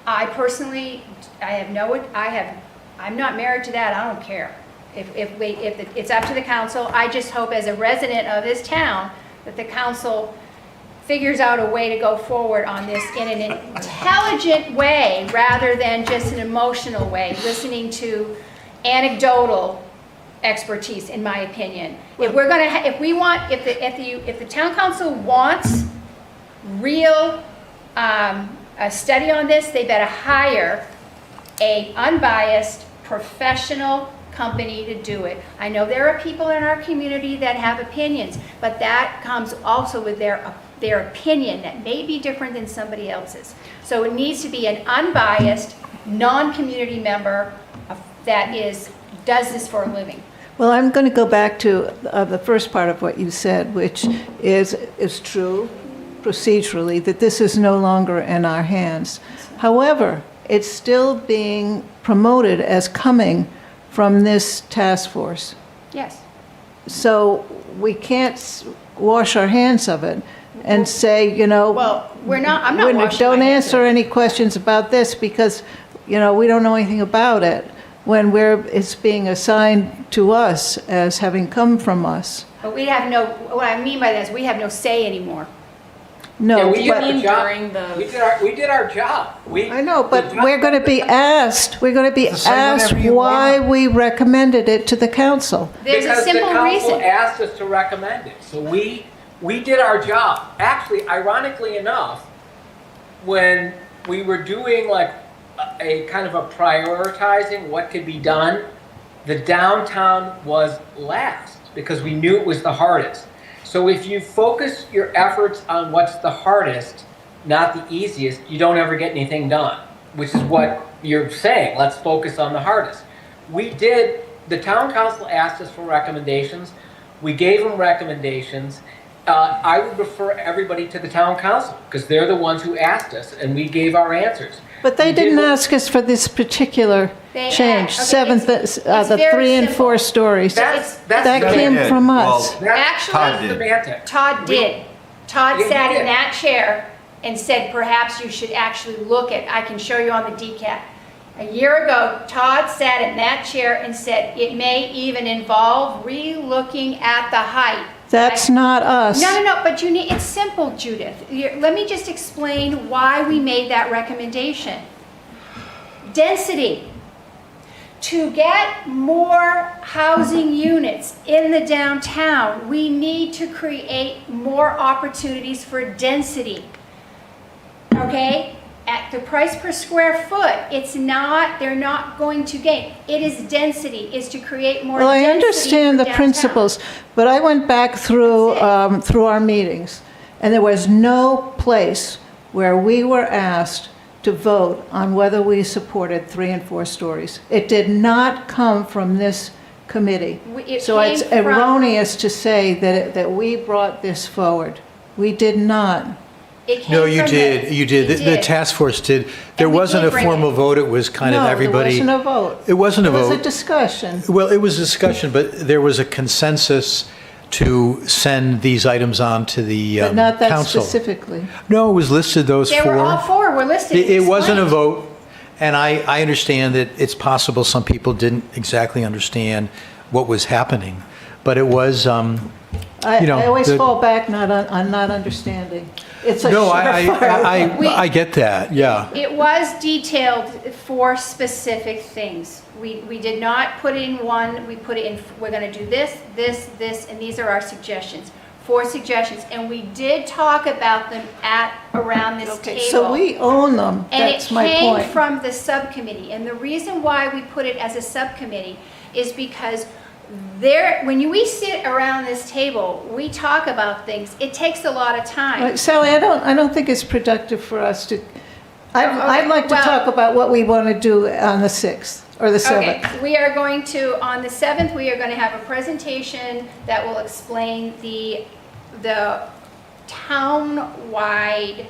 I personally, I'm not married to that. I don't care. If it's up to the council, I just hope as a resident of this town that the council figures out a way to go forward on this in an intelligent way rather than just an emotional way, listening to anecdotal expertise, in my opinion. If we're gonna, if the town council wants real a study on this, they better hire a unbiased, professional company to do it. I know there are people in our community that have opinions, but that comes also with their opinion that may be different than somebody else's. So it needs to be an unbiased, non-community member that does this for a living. Well, I'm going to go back to the first part of what you said, which is true procedurally, that this is no longer in our hands. However, it's still being promoted as coming from this task force. Yes. So we can't wash our hands of it and say, Well, I'm not washing don't my hands answer of it. any questions about this because, we don't know anything about it, when it's being assigned to us as having come from us. But what I mean by that is we have no say anymore. No, Yeah, we did but, our job. during the- We did our job. I know, but we're going to be asked, Say whatever you why want. we recommended it to the council. There's a simple Because the council reason. asked us to recommend it. So we did our job. Actually, ironically enough, when we were doing like a kind of a prioritizing what could be done, the downtown was last because we knew it was the hardest. So if you focus your efforts on what's the hardest, not the easiest, you don't ever get anything done, which is what you're saying. Let's focus on the hardest. The town council asked us for recommendations. We gave them recommendations. I would refer everybody to the town council because they're the ones who asked us and we gave our answers. But they We did didn't what- ask us for this particular They change, asked- okay, it's the very 3 and simple. 4 stories. That's That Yeah, came they did. from Well, us. That's Actually, did. semantic. Todd did. Todd Yeah, he sat in did. that chair and said, perhaps you should actually look at, I can show you on the DCAT. A year ago, Todd sat in that chair and said, it may even involve re-looking at the height. That's not us. No, but it's simple, Judith. Let me just explain why we made that recommendation. Density. To get more housing units in the downtown, we need to create more opportunities for density. Okay? At the price per square foot, they're not going to gain. It is density, is to create more Well, I density understand for the downtown. principles, but I went back through our meetings, and there was no place where we were asked to vote on whether we supported 3 and 4 stories. It did not come from this committee. It So it's came from- erroneous to say that we brought this forward. We did not. It came No, you from did, you did. The task force did. There we wasn't did a bring formal it. vote, it was kind of No, everybody. there wasn't a vote. It wasn't a It was a vote. discussion. Well, it was a discussion, but there was a consensus to send these items on to the But not that council. specifically. No, it was listed, those They were all four. four, were listed. It wasn't a explained. vote, and I understand that it's possible some people didn't exactly understand what was happening, but it was, I know, always the- fall back on not understanding. It's a no, surefire. We- I get that, yeah. It was detailed for specific things. We did not put in one, we put it in, we're gonna do this, and these are our suggestions. 4 suggestions, and we did talk about them around this table. Okay, so we own them, that's my And it came point. from the subcommittee, and the reason why we put it as a subcommittee is because when we sit around this table, we talk about things, it takes a lot of time. Right, Sally, I don't think it's productive for us to, I'd like to well- talk about what we want to do on the 6th or the 7th. Okay, we are going to, on the 7th, we are going to have a presentation that will explain the town-wide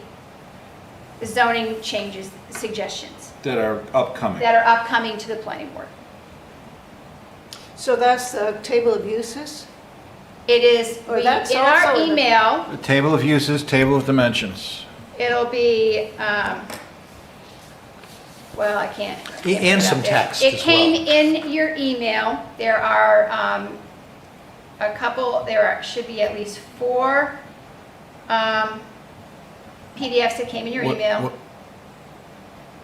zoning changes, suggestions That are upcoming. that are upcoming to the planning board. So that's the table of uses? It is, Or that's in our also in the- email, The table of uses, table of dimensions. it'll be, well, I can't. And some text It as came well. in your email. There are a couple, should be at least 4 PDFs that came in your email.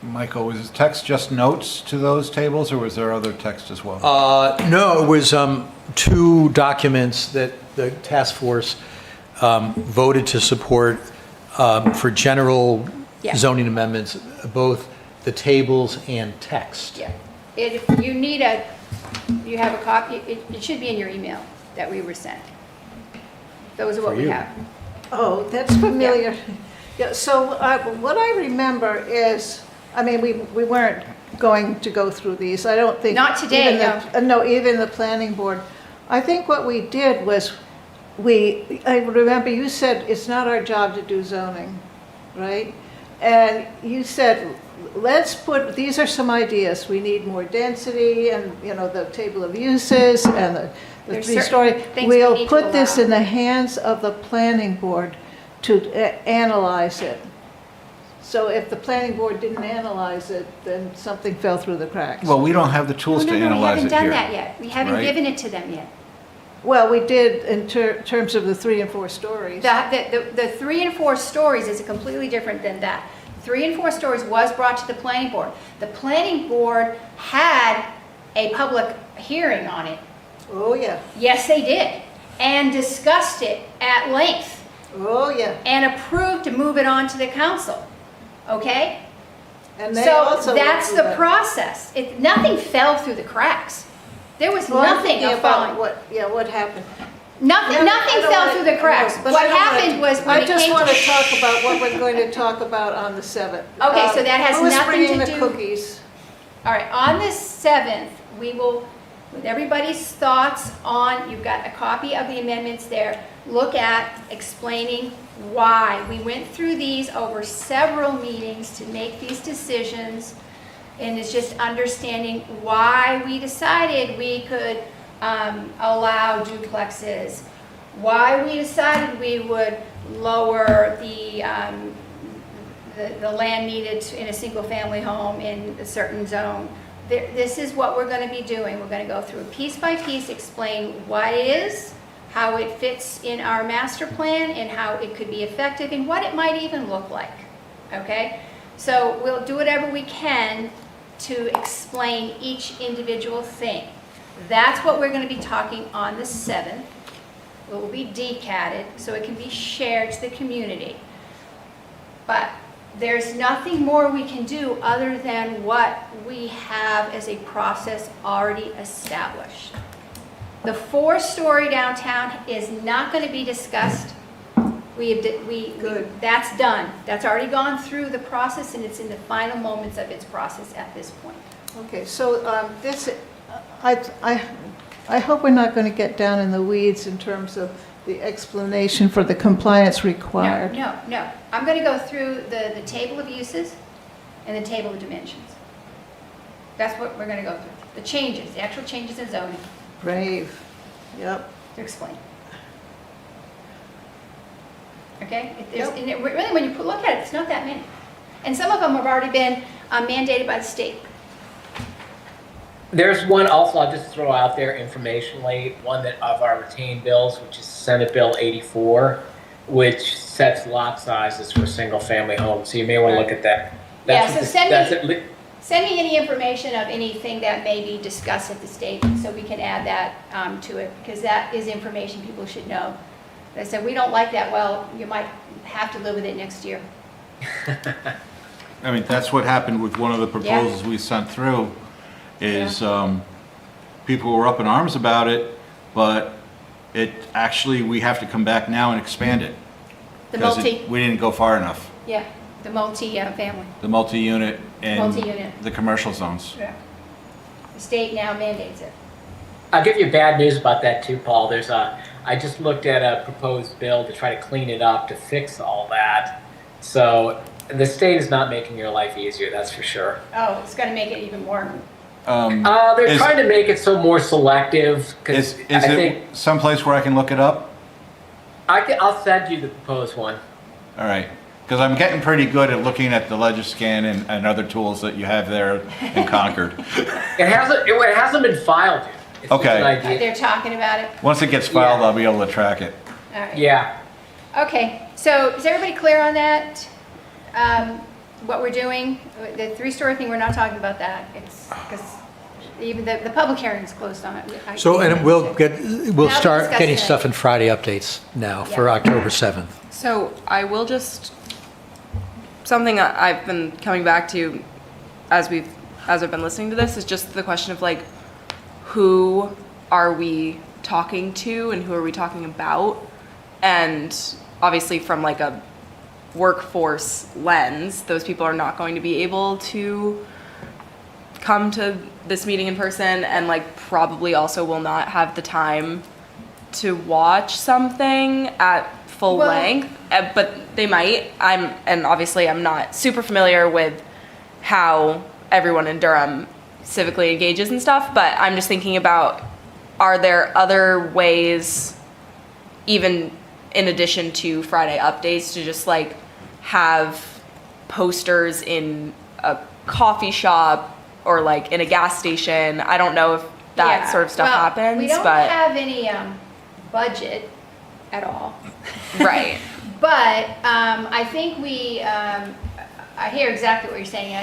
Michael, was text just notes to those tables, or was there other text as well? No, it was 2 documents that the task force voted to support for general Yeah. zoning amendments, both the tables and text. Yeah. If you need you have a copy, it should be in your email that we were sent. Those are what For we you. have. Oh, that's familiar. Yeah, so what I remember is, I mean, we weren't going to go through these. I don't think. Not today, No, even the planning board. I think what we did was, I remember you said it's not our job to do zoning, right? And you said, let's these are some ideas. We need more density and, the table of uses and the There's 3-story. certain things we We'll need to put this allow. in the hands of the planning board to analyze it. So if the planning board didn't analyze it, then something fell through the cracks. Well, we don't have the tools to No, we analyze haven't it done here. that yet. We haven't right? given it to them yet. Well, we did in terms of the 3 and 4 stories. The 3 and 4 stories is completely different than that. 3 and 4 stories was brought to the planning board. The planning board had a public hearing on it. Oh, yeah. Yes, they did. And discussed it at length Oh, yeah. and approved to move it on to the council. Okay? And they So also that's went the through that. process. Nothing fell through the cracks. There was Well, I'm nothing thinking of about falling. what happened. Nothing Yeah, I don't fell wanna- through the cracks. but What I don't wanna- happened was when I it just came want to. to talk about what we're going to talk about on the 7th. Okay, so that has Who's nothing bringing to the do- cookies? All right, on the 7th, we will, with everybody's thoughts on, you've got a copy of the amendments there, look at explaining why. We went through these over several meetings to make these decisions, and it's just understanding why we decided we could allow duplexes, why we decided we would lower the land needed in a single-family home in a certain zone. This is what we're going to be doing. We're going to go through piece by piece, explain what it is, how it fits in our master plan, and how it could be effective, and what it might even look like, okay? So we'll do whatever we can to explain each individual thing. That's what we're going to be talking on the 7th. It will be DCATed, so it can be shared to the community. But there's nothing more we can do other than what we have as a process already established. The 4-story downtown is not going to be discussed. That's done. That's already gone through the process, and it's in the final moments of its process at this point. Okay, so I hope we're not going to get down in the weeds in terms of the explanation for the compliance required. No. I'm going to go through the table of uses and the table of dimensions. That's what we're going to go through. The changes, the actual changes in zoning Brave. Yep. to explain. Okay? Yep. And really, when you look at it, it's not that many. And some of them have already been mandated by the state. There's one also I'll just throw out there informationally, one that of our retained bills, which is Senate Bill 84, which sets lot sizes for single-family homes. So you may want to look at that. Yeah, so send me me. any information of anything that may be discussed at the state, so we can add that to it, because that is information people should know. They said, we don't like that, well, you might have to live with it next year. I mean, that's what happened with one of the proposals we sent through, is people were up in arms about it, but it actually, we have to come back now and expand it. The 'Cause multi, we didn't go far enough. yeah, the multi-family, The multi-unit and Multi-unit. the commercial zones. yeah. The state now mandates it. I'll give you bad news about that too, Paul. I just looked at a proposed bill to try to clean it up to fix all that. So the state is not making your life easier, that's for sure. Oh, it's gonna make it even more. They're Is- trying to make it so more selective Is, because is I it think someplace where I can look it up? I'll send you the proposed one. All right, because I'm getting pretty good at looking at the Legiscan and other tools that you have there in Concord. It hasn't been filed yet. It's just Okay. an idea. They're talking about it. Once it gets filed, Yeah. I'll be able to track it. All right. Yeah. Okay, so is everybody clear on that? what we're doing, the three-story thing, we're not talking about that. It's, because even the public hearing is closed on it. So, and we'll Now start discuss getting it. stuff in Friday updates now for Yeah. October 7th. So I will just, something that I've been coming back to as I've been listening to this is just the question of like, who are we talking to and who are we talking about? And obviously from like a workforce lens, those people are not going to be able to come to this meeting in person and like probably also will not have the time to watch something at full Well- length, but they might. And obviously I'm not super familiar with how everyone in Durham civically engages and stuff, but I'm just thinking about, are there other ways, even in addition to Friday updates, to just like have posters in a coffee shop or like in a gas station? I don't know if that Yeah. sort of stuff Well, happens, we don't but have any budget at all. right. But I think I hear exactly what you're saying.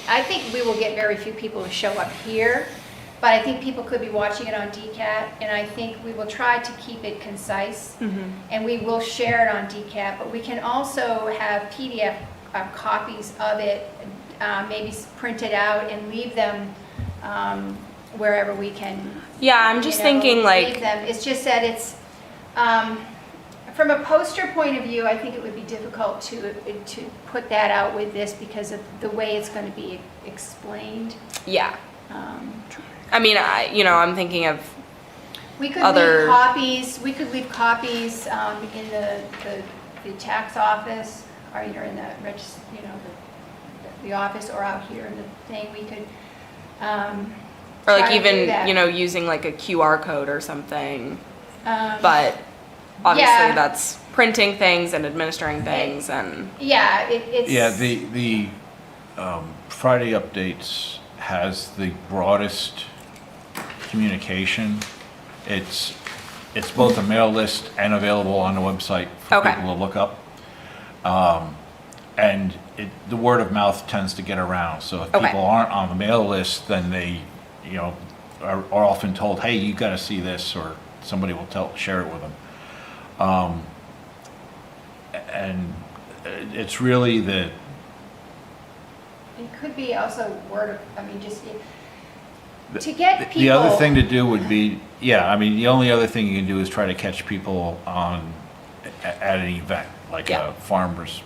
I think we will get very few people to show up here, but I think people could be watching it on DCAT, and I think we will try to keep it concise, and we will share it on DCAT, but we can also have PDF copies of it, maybe print it out and leave them wherever we can. Yeah, I'm just you know, thinking leave like, them. It's just that it's, from a poster point of view, I think it would be difficult to put that out with this because of the way it's going to be explained. yeah. Um, I mean, I'm thinking of, We could Other- leave copies, in the tax office, or either in the the office or out here in the thing. We could, or like try to do even, that. using like a QR code or something, Um, but obviously yeah. that's printing things and administering things and, Yeah, it's. Yeah, the Friday updates has the broadest communication. It's both a mail list and available on the website for Okay. people to look up. And the word of mouth tends to get around. So if Okay. people aren't on the mail list, then they, are often told, hey, you got to see this, or somebody will share it with them. And it's really It could be also to get people. the other thing to do would be, the only other thing you can do is try to catch people at an event, like Yeah. a farmer's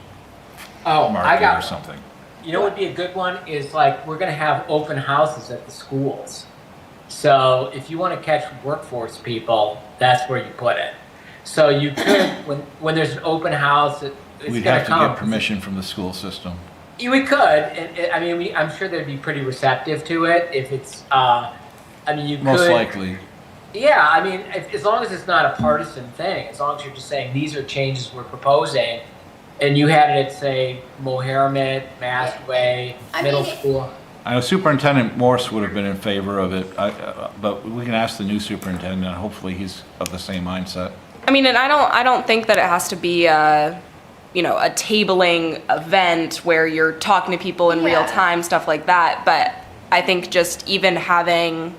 Oh, I market or got, something. you know what would be a good one is like, we're gonna have open houses at the schools. So if you wanna catch workforce people, that's where you put it. So you could, when there's an open house, it's We'd gonna have to come. get permission from the school system. We could, and I'm sure they'd be pretty receptive to it if it's, you could. Most likely. Yeah, as long as it's not a partisan thing, as long as you're just saying, these are changes we're proposing, and you had it at, say, Mohammed, Mastway, I middle mean, school. I know Superintendent Morse would have been in favor of it, but we can ask the new superintendent. Hopefully he's of the same mindset. and I don't think that it has to be a tabling event where you're talking to people in real Yeah. time, stuff like that. But I think just even having,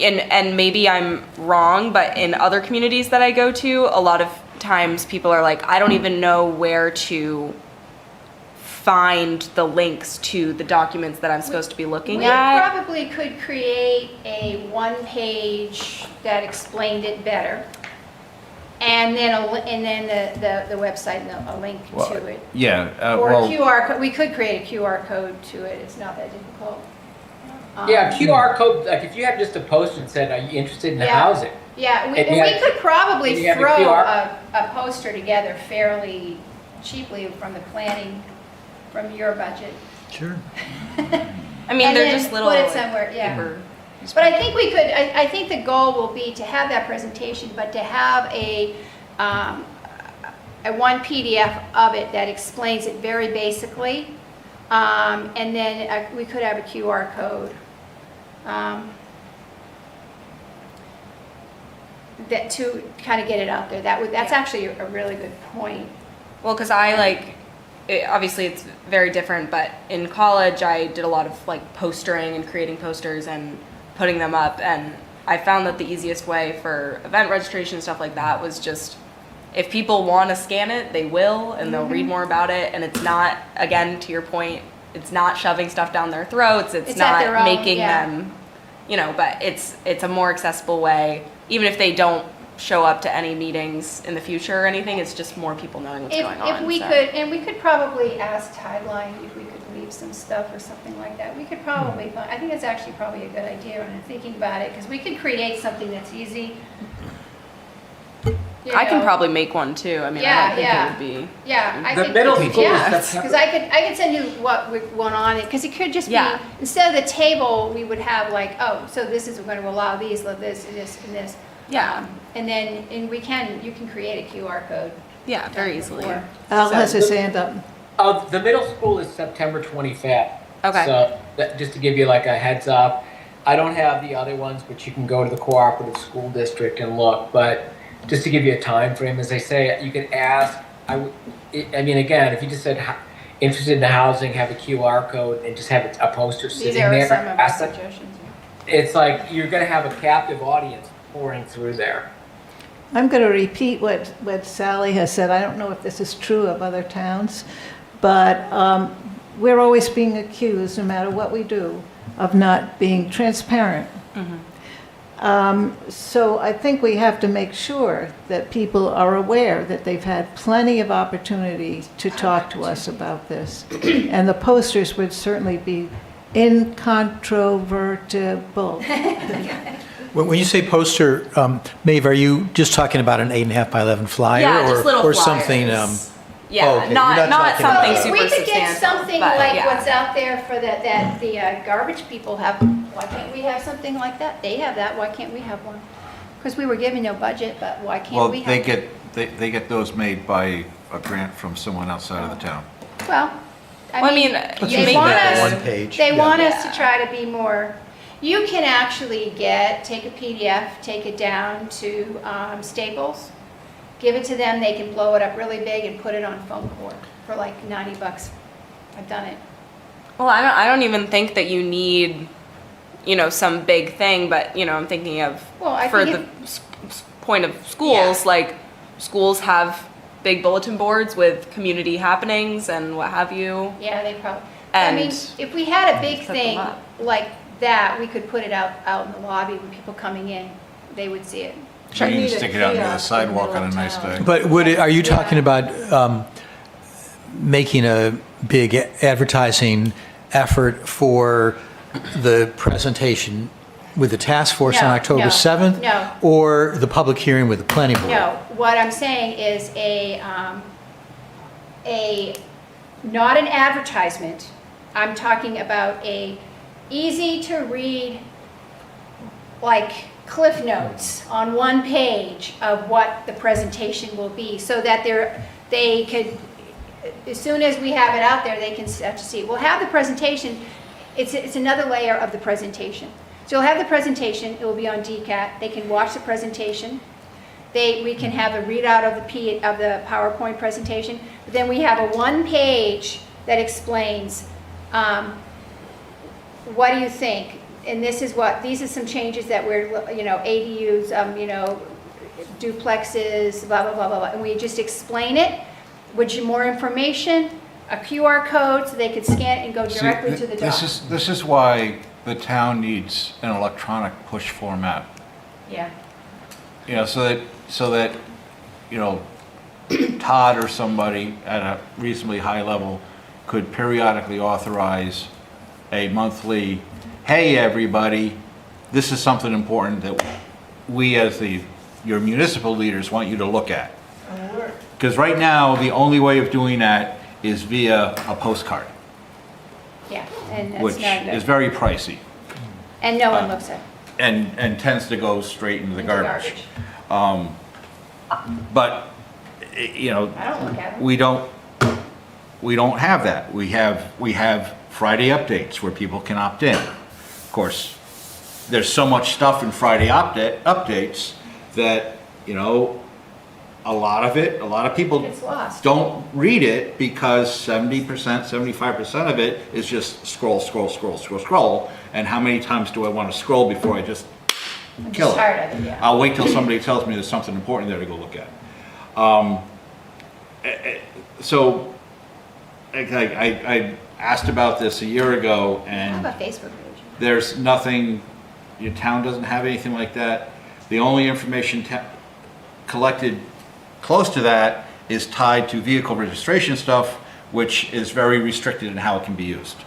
and maybe I'm wrong, but in other communities that I go to, a lot of times people are like, I don't even know where to find the links to the documents that I'm supposed to be looking We at. probably could create a one-page that explained it better, and then the website and a link to it. Yeah, Or a well, QR code, we could create a QR code to it, it's not that difficult. Yeah, QR code, like if you had just a poster that said, are you interested in the Yeah. housing? Yeah, And we you have- could probably and you have a throw QR? a poster together fairly cheaply from the planning, from your budget. Sure. And they're then just little put it like, somewhere, yeah. paper. But I think we could, I think the goal will be to have that presentation, but to have a one PDF of it that explains it very basically. And then we could have a QR code. That to kind of get it out there. That's Yeah. actually a really good point. Well, because I obviously it's very different, but in college I did a lot of like postering and creating posters and putting them up, and I found that the easiest way for event registration and stuff like that was just, if people want to scan it, they will, and they'll read more about it, and it's not, again, to your point, it's not shoving stuff down their throats, it's It's at their not own, making yeah. them, but it's a more accessible way, even if they don't show up to any meetings in the future or anything, it's just more people knowing what's going on. If we so. could, and we could probably ask Tideline if we could leave some stuff or something like that. We could probably find, I think it's actually probably a good idea when I'm thinking about it, because we could create something that's easy. You I can know. probably make one too. I mean, Yeah, I don't think yeah. it would be. Yeah, I The think. middle school is Yeah, September. because I could send you what we want on it, because it could just be, Yeah. instead of the table, we would have like, oh, so this is, we're going to allow these, this, and this, and this. Yeah. And then, and you can create a QR code. Yeah, very easily. Or- Al has his hand up. The middle school is September 25th. Okay. So just to give you like a heads up, I don't have the other ones, but you can go to the cooperative school district and look. But just to give you a time frame, as I say, you can ask. I mean, again, if you just said interested in the housing, have a QR code, and just have a poster These sitting are there. some of our ask them. suggestions. It's like you're going to have a captive audience pouring through there. I'm going to repeat what Sally has said. I don't know if this is true of other towns, but we're always being accused, no matter what we do, of not being transparent. So I think we have to make sure that people are aware that they've had plenty of opportunity to talk to us about this. And the posters would certainly be incontrovertible. When you say poster, Maeve, are you just talking about an 8.5 by 11 flyer? Yeah, just little or flyers. something? Yeah, Oh, okay. You're not not talking something about- super We could get substantial, something but like yeah. what's out there for that the garbage people have. Why can't we have something like that? They have that, why can't we have one? Because we were given no budget, but why Well, can't we they have? they get those made by a grant from someone outside of the town. Well, Well, I mean, Let's you they make want that us- one page. They yeah. want us to Yeah. try to be more, you can actually take a PDF, take it down to Staples, give it to them, they can blow it up really big and put it on foam core for like $90. I've done it. Well, I don't even think that you need, some big thing, but, I'm thinking of, Well, I for think the point of schools, Yeah. like, schools have big bulletin boards with community happenings and what have you. Yeah, they probably, I mean, And if we had a big set them thing up. like that, we could put it out in the lobby when people coming in, they would see it. So you need can a stick it out near the kiosk in the sidewalk middle on a of nice town. day. But are you talking about making a big advertising effort for the presentation with the task force on No, October no, 7th? no. Or the public hearing with the planning board? No, what I'm saying is not an advertisement. I'm talking about a easy to read, like Cliff Notes on one page of what the presentation will be, so that they could, as soon as we have it out there, they can start to see. We'll have the presentation, it's another layer of the presentation. So you'll have the presentation, it will be on DCAT, they can watch the presentation. We can have a readout of the PowerPoint presentation, but then we have a one page that explains, what do you think? And these are some changes that we're, ADUs, duplexes, blah, blah, blah, blah, blah. And we just explain it with more information, a QR code so they could scan it and go See, directly to the doc. This is why the town needs an electronic push format. Yeah, So that, Todd or somebody at a reasonably high level could periodically authorize a monthly, hey, everybody, this is something important that we as your municipal leaders want you to look at. Because right now, the only way of doing that is via a postcard, yeah, and that's which not is good. very pricey And no one looks at it. and tends to go straight into the Into garbage. But, I don't look at them. we don't have that. We have Friday updates where people can opt in. Of course, there's so much stuff in Friday updates that, a lot of people It's lost. don't read it because 70%, 75% of it is just scroll, scroll, scroll, scroll, scroll. And how many times do I want to scroll before I just I'm kill just it? tired of it, yeah. I'll wait till somebody tells me there's something important there to go look at. So I asked about this a year ago, I have and a Facebook page. there's nothing, your town doesn't have anything like that. The only information collected close to that is tied to vehicle registration stuff, which is very restricted in how it can be used.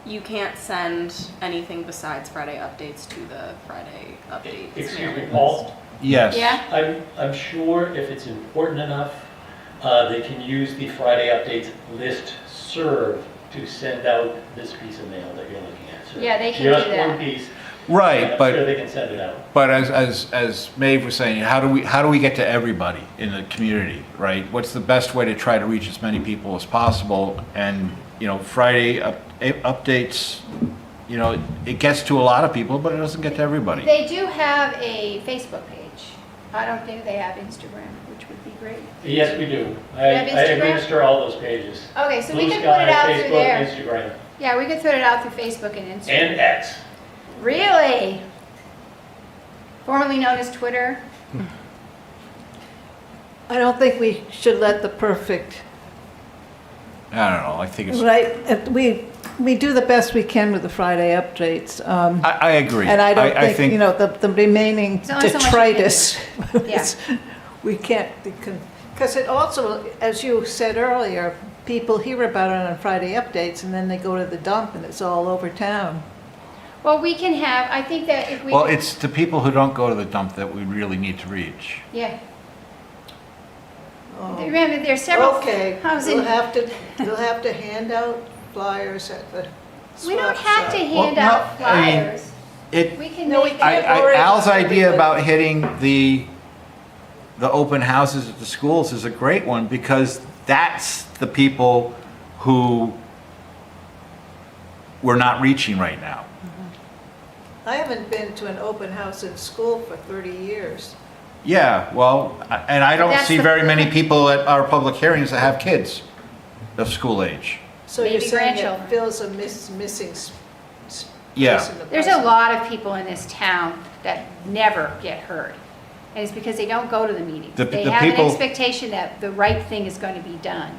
You can't send anything besides Friday updates to the Friday updates. Excuse me, mailing Paul? list. Yes. Yeah? I'm sure if it's important enough, they can use the Friday updates list serve to send out this piece of mail that you're looking at. So Yeah, they can do Just that. one piece. Right, I'm sure but they can send it out. as Maeve was saying, how do we get to everybody in the community, right? What's the best way to try to reach as many people as possible? And, Friday updates, it gets to a lot of people, but it doesn't get to everybody. They do have a Facebook page. I don't think they have Instagram, which would be great. Yes, we do. I have Instagram? administer all those pages. Okay, so we Blue could put it Sky, out through Facebook, there. Instagram, Yeah, we could put it out through Facebook and Instagram. and X. Really? Formerly known as Twitter? I don't think we should let the perfect, I don't know, I think it's, right? We do the best we can with the Friday updates. I agree. And I don't think, the remaining There's only so much you can detritus, Yeah. we can't, because it also, as you said earlier, people hear about it on Friday updates and then they go to the dump and it's all over town. Well, we can have, I think that if we. Well, it's the people who don't go to the dump that we really need to reach. Yeah. Oh. Remember, there's several Okay, housing. you'll have to hand out flyers at the We don't swap have to shop. hand Well, out no, I mean, flyers. It, We can No, we make. can't. already Al's idea everybody. about hitting the open houses at the schools is a great one, because that's the people who we're not reaching right now. I haven't been to an open house in school for 30 years. Yeah, well, and I don't That's see the- very many people at our public hearings that have kids of school age. So you're Maybe saying it grandchildren. fills a missing Yeah. place in the There's a puzzle. lot of people in this town that never get heard. And it's because they don't go to the meetings. The They have an people- expectation that the right thing is going to be done.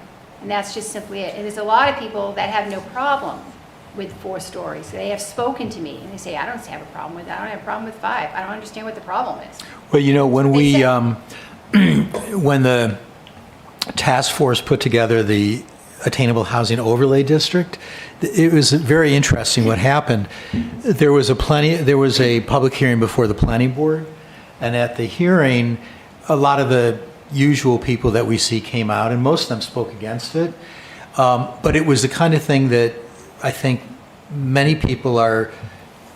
And that's just simply it. And there's a lot of people that have no problem with 4 stories. They have spoken to me and they say, I don't have a problem with that. I don't have a problem with 5. I don't understand what the problem is. Well, when They we, said- when the task force put together the Attainable Housing Overlay District, it was very interesting what happened. There was a public hearing before the planning board, and at the hearing, a lot of the usual people that we see came out, and most of them spoke against it. But it was the kind of thing that I think many people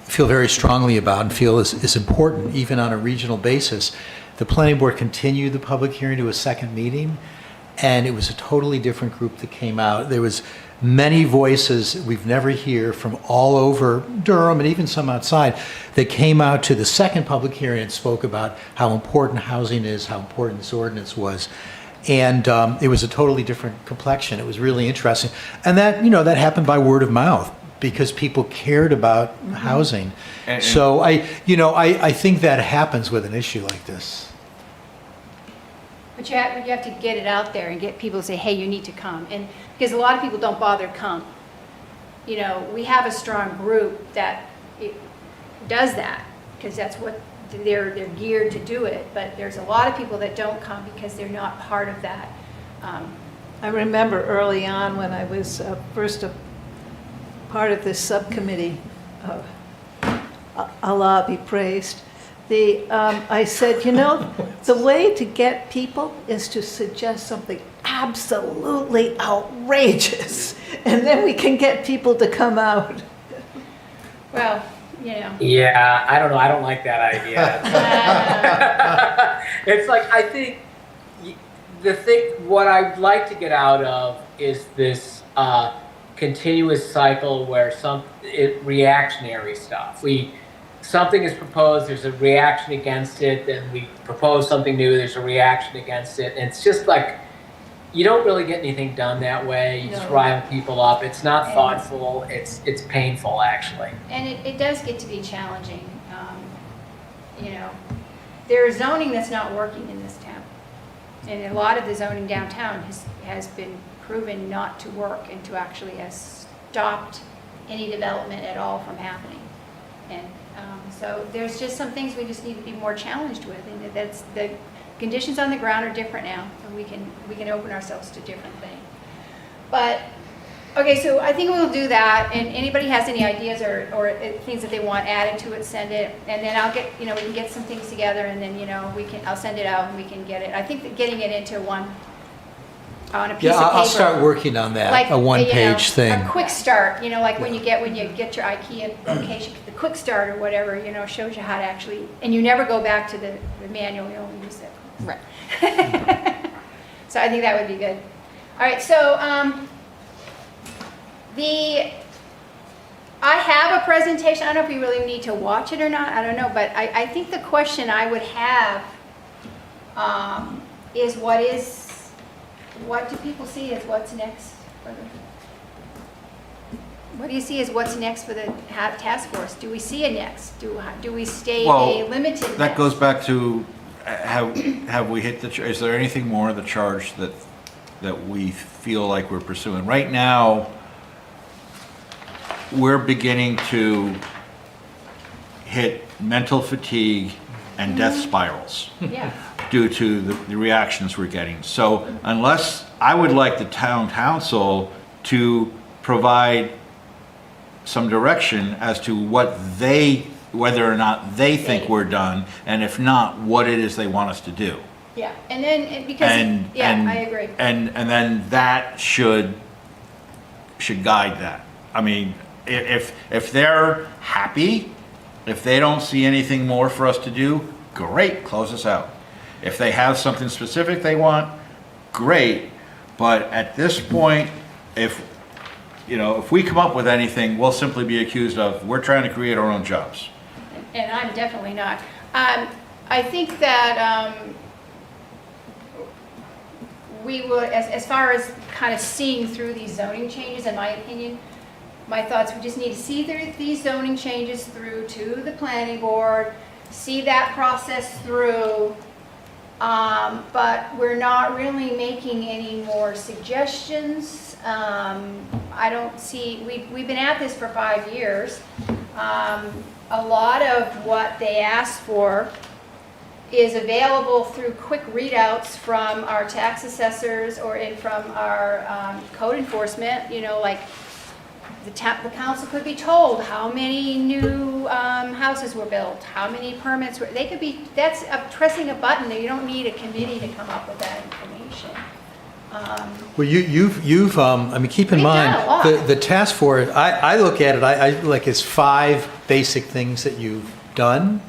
feel very strongly about and feel is important, even on a regional basis. The planning board continued the public hearing to a second meeting, and it was a totally different group that came out. There was many voices we've never hear from all over Durham, and even some outside, that came out to the second public hearing and spoke about how important housing is, how important this ordinance was. And it was a totally different complexion. It was really interesting. And that happened by word of mouth, because people cared about housing. And- So I think that happens with an issue like this. But you have to get it out there and get people to say, hey, you need to come. And because a lot of people don't bother to come. We have a strong group that does that, because that's what they're geared to do it. But there's a lot of people that don't come because they're not part of that. I remember early on when I was first a part of this subcommittee, Allah be praised, I said, the way to get people is to suggest something absolutely outrageous, and then we can get people to come out. Well, Yeah, I don't know. I don't like that idea. It's like, I think what I'd like to get out of is this continuous cycle where reactionary stuff. something is proposed, there's a reaction against it, then we propose something new, there's a reaction against it, and it's just like, you don't really get anything done that way. You just No. rile people up. It's not And- thoughtful. It's painful, actually. And it does get to be challenging. You know, there's zoning that's not working in this town. And a lot of the zoning downtown has been proven not to work and to actually has stopped any development at all from happening. And so there's just some things we just need to be more challenged with, and that's the conditions on the ground are different now, and we can open ourselves to different things. But okay, so I think we'll do that, and anybody has any ideas or things that they want added to it, send it, and then I'll get, we can get some things together, and then, I'll send it out and we can get it. I think that getting it into one, on a piece Yeah, of paper. I'll start working on that, Like, a one-page thing. A quick start, like when you get your IKEA location, the quick start or whatever, shows you how to actually, and you never go back to the manual, you only use it. Right. So I think that would be good. All right, so I have a presentation. I don't know if we really need to watch it or not. I don't know, but I think the question I would have is what do people see as what's next for what do you see as what's next for the task force? Do we see a next? Do we stay a Well, limited that next? goes back to, have we hit is there anything more of the charge that we feel like we're pursuing? Right now, we're beginning to hit mental fatigue and death spirals Yeah. due to the reactions we're getting. So unless, I would like the town council to provide some direction as to whether or not they think we're done, and if not, what it is they want us to do. Yeah, and then, because, I agree. And then that should guide that. I mean, if they're happy, if they don't see anything more for us to do, great, close us out. If they have something specific they want, great. But at this point, if we come up with anything, we'll simply be accused of, we're trying to create our own jobs. And I'm definitely not. I think that we would, as far as kind of seeing through these zoning changes, in my opinion, my thoughts, we just need to see these zoning changes through to the planning board, see that process through, but we're not really making any more suggestions. I don't see, we've been at this for 5 years. A lot of what they asked for is available through quick readouts from our tax assessors or from our code enforcement, like the council could be told how many new houses were built, how many permits were, that's pressing a button. You don't need a committee to come up with that information. Well, you've I mean, keep in We've done mind, a lot. the task force, I look at it, I like it's 5 basic things that you've done.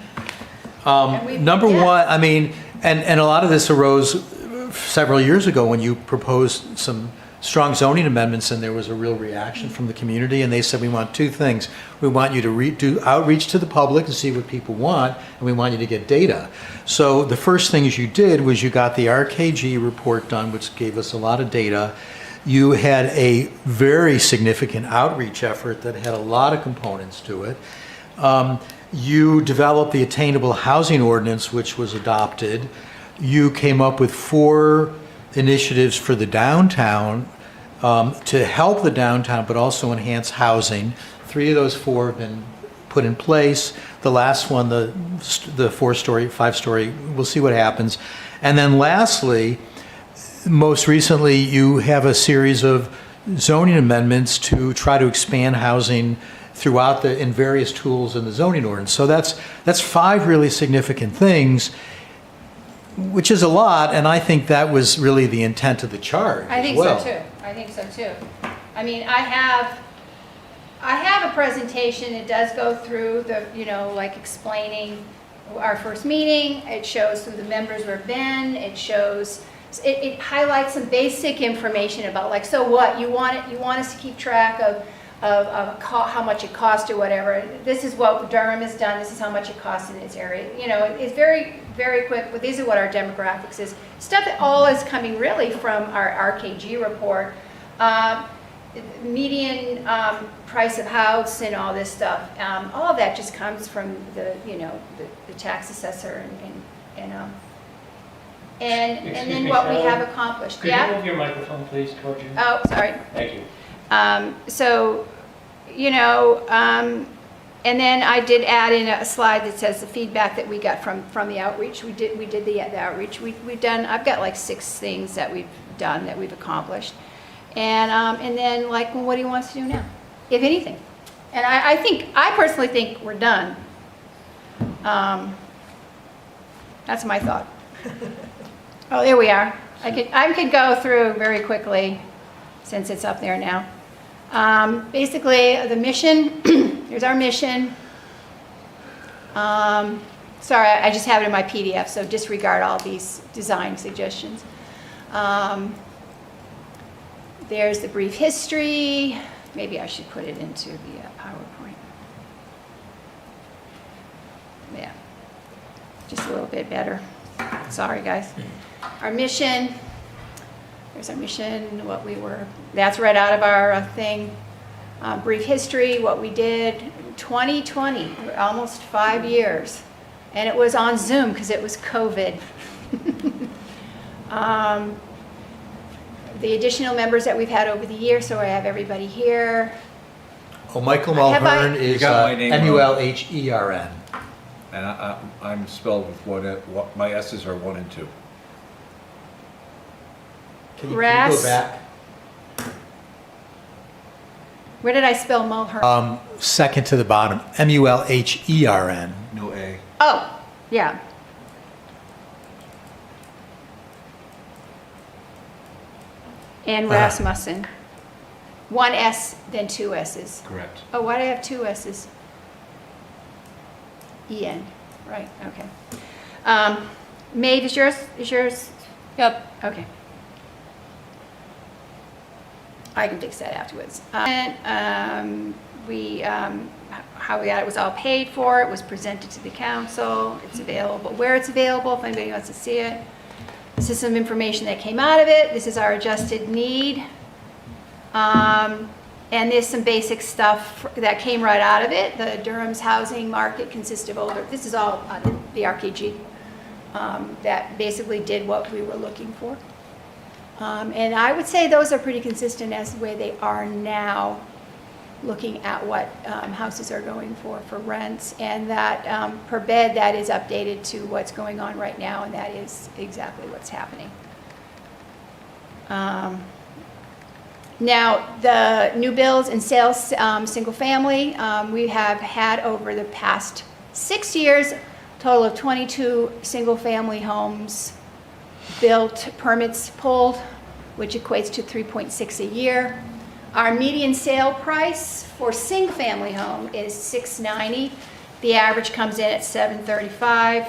Number one, I mean, and a lot of this arose several years ago when you proposed some strong zoning amendments, and there was a real reaction from the community, and they said, we want 2 things. We want you to do outreach to the public and see what people want, and we want you to get data. So the first thing you did was you got the RKG report done, which gave us a lot of data. You had a very significant outreach effort that had a lot of components to it. You developed the Attainable Housing Ordinance, which was adopted. You came up with 4 initiatives for the downtown to help the downtown, but also enhance housing. 3 of those 4 have been put in place. The last one, the 4-story, 5-story, we'll see what happens. And then lastly, most recently, you have a series of zoning amendments to try to expand housing throughout in various tools in the zoning ordinance. So that's 5 really significant things, which is a lot, and I think that was really the intent of the charge I think as well. so too. I think so too. I mean, I have a presentation. It does go through the, like explaining our first meeting. It shows who the members were been. It shows, it highlights some basic information about, like, so what you want us to keep track how much it cost or whatever. This is what Durham has done, this is how much it costs in this area. You know, it's very, very quick, but these are what our demographics is. Stuff that all is coming really from our RKG report. Median price of house and all this stuff. All of that just comes from the, you know, the tax assessor and Excuse then me, what we Cheryl, have accomplished. Could Yeah? you move your microphone, please, towards you? Oh, sorry. Thank you. So, you know, and then I did add in a slide that says the feedback that we got from the outreach. We did the outreach. We've done, I've got like 6 things that we've done, that we've accomplished. And then like, well, what do you want us to do now, if anything? And I personally think we're done. That's my thought. Oh, there we are. I could go through very quickly since it's up there now. Basically, the mission, here's our mission. Sorry, I just have it in my PDF, so disregard all these design suggestions. There's the brief history. Maybe I should put it into the PowerPoint. Yeah, just a little bit better. Sorry, guys. Our mission. There's our mission, what we were, that's right out of our thing. Brief history, what we did, 2020, almost 5 years. And it was on Zoom because it was COVID. The additional members that we've had over the year, so I have everybody here. Oh, Michael Have I- Mulhern is got my name wrong. Mulhern. And I'm spelled with my S's are 1 and 2. Can you Ras- go back? Where did I spell Mulhern? Second to the bottom, Mulhern. No A. Oh, yeah. And Rasmussen. 1 S, then 2 S's. Correct. Oh, why do I have 2 S's? E-N, right, okay. Maeve, is yours? Yep. Okay. I can fix that afterwards. And how we got it was all paid for, it was presented to the council, it's available, where it's available, if anybody wants to see it. This is some information that came out of it. This is our adjusted need. And there's some basic stuff that came right out of it. The Durham's housing market consists of older, this is all the RKG, that basically did what we were looking for. And I would say those are pretty consistent as the way they are now, looking at what houses are going for rents, and that per bed, that is updated to what's going on right now, and that is exactly what's happening. Now, the new builds and sales, single family, we have had over the past 6 years, a total of 22 single family homes built, permits pulled, which equates to 3.6 a year. Our median sale price for single family home is $690. The average comes in at $735.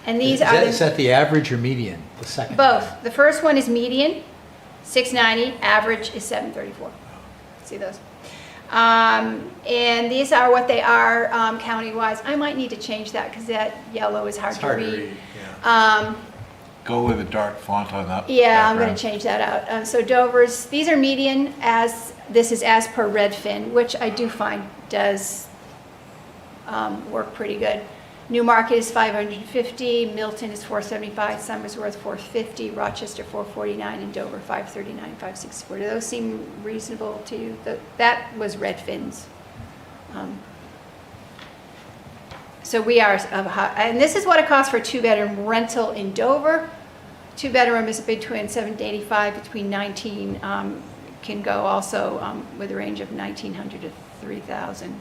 And these are Is that the average or median? The second? both. The first one is median, $690. Average is $734. See those? And these are what they are county-wise. I might need to change that because that yellow is hard It's to hard to read. read, yeah. Go with a dark font on that. Yeah, I'm going background. to change that out. So Dover's, these are median this is as per Redfin, which I do find does work pretty good. Newmarket is 550, Milton is 475, Somersworth 450, Rochester 449, and Dover 539, 564. Do those seem reasonable to you? That was Redfin's. So we are, and this is what it costs for a 2-bedroom rental in Dover. 2-bedroom is between $785, between 19, can go also with a range of $1,900 to $3,000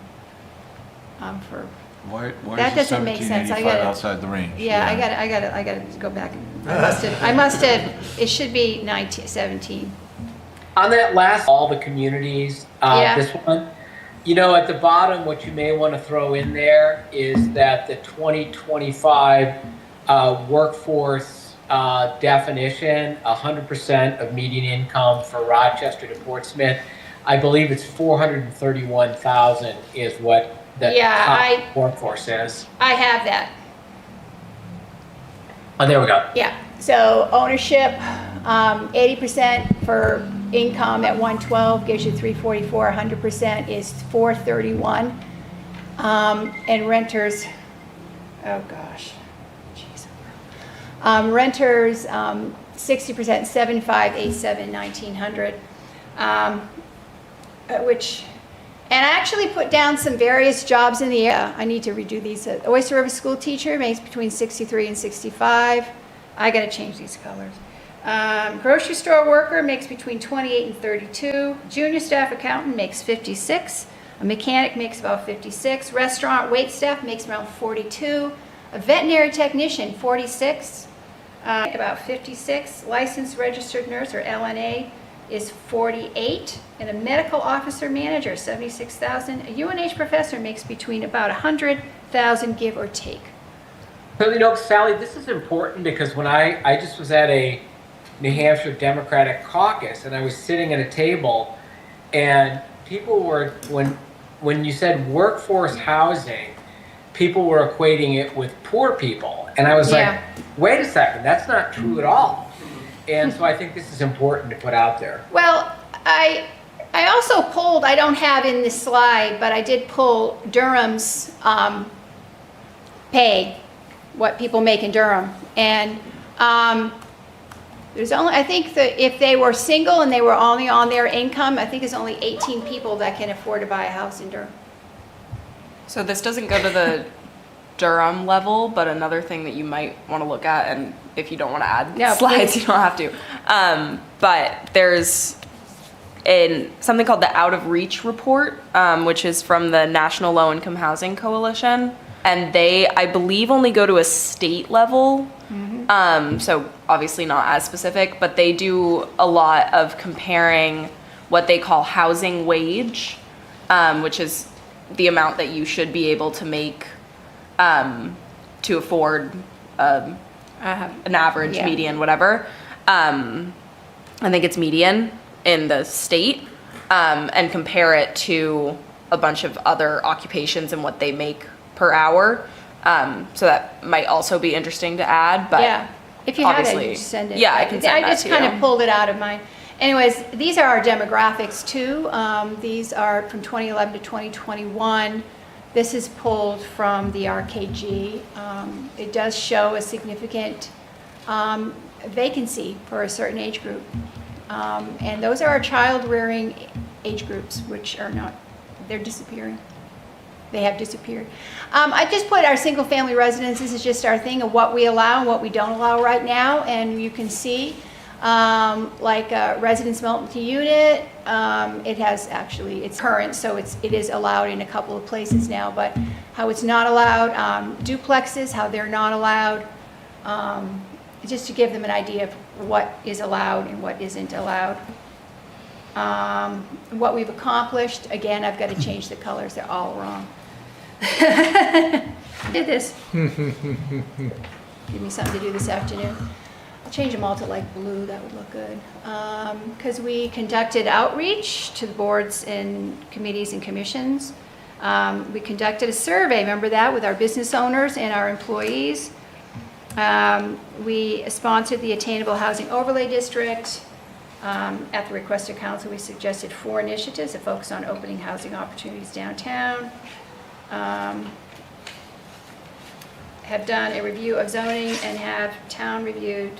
for. Why That is it doesn't make sense. I 1785 gotta- outside the range? Yeah, I gotta go back. I must have, it should be 17. On that last, all the communities, Yeah. this one, you know, at the bottom, what you may want to throw in there is that the 2025 workforce definition, 100% of median income for Rochester to Portsmouth. I believe it's 431,000 is what the Yeah, top workforce is. I have that. Oh, there we go. Yeah, so ownership, 80% for income at 112 gives you 344, 100% is 431. And renters, oh gosh, jeez. Renters, 60%, 7587, 1900, which, and I actually put down some various jobs in the area. I need to redo these. Oyster River school teacher makes between 63 and 65. I gotta change these colors. Grocery store worker makes between 28 and 32. Junior staff accountant makes 56. A mechanic makes about 56. Restaurant wait staff makes around 42. A veterinary technician, 46. About 56. Licensed registered nurse, or LNA, is 48. And a medical officer manager, 76,000. A UNH professor makes between about 100,000, give or take. So, you know, Sally, this is important because when I just was at a New Hampshire Democratic caucus and I was sitting at a table and people were, when you said workforce housing, people were equating it with poor people. And I was like, wait a second, that's not true at all. And so I think this is important to put out there. Well, I also pulled, I don't have in this slide, but I did pull Durham's pay, what people make in Durham. And there's only, I think that if they were single and they were only on their income, I think there's only 18 people that can afford to buy a house in Durham. So this doesn't go to the Durham level, but another thing that you might want to look at, and if you don't want to add slides, please. you don't have to. But there's something called the Out of Reach report, which is from the National Low Income Housing Coalition. And they, I believe, only go to a state level. So obviously not as specific, but they do a lot of comparing what they call housing wage, which is the amount that you should be able to make to afford an average, median, whatever. I think it's median in the state, and compare it to a bunch of other occupations and what they make per hour. So that might also be interesting to add, but yeah, if you have it, obviously, you just send it. Yeah, I can send I that just to kind you. of pulled it out of mine. Anyways, these are our demographics too. These are from 2011 to 2021. This is pulled from the RKG. It does show a significant vacancy for a certain age group. And those are our child rearing age groups, which are not, they're disappearing. They have disappeared. I just put our single family residence. This is just our thing of what we allow and what we don't allow right now. And you can see like a residence multi-unit, it has actually, it's current, so it is allowed in a couple of places now, but how it's not allowed, duplexes, how they're not allowed, just to give them an idea of what is allowed and what isn't allowed. What we've accomplished, again, I've got to change the colors, they're all wrong. Did this. Give me something to do this afternoon. I'll change them all to like blue, that would look good. Because we conducted outreach to the boards and committees and commissions. We conducted a survey, remember that, with our business owners and our employees. We sponsored the Attainable Housing Overlay District. At the request of council, we suggested 4 initiatives that focus on opening housing opportunities downtown. Have done a review of zoning and have town reviewed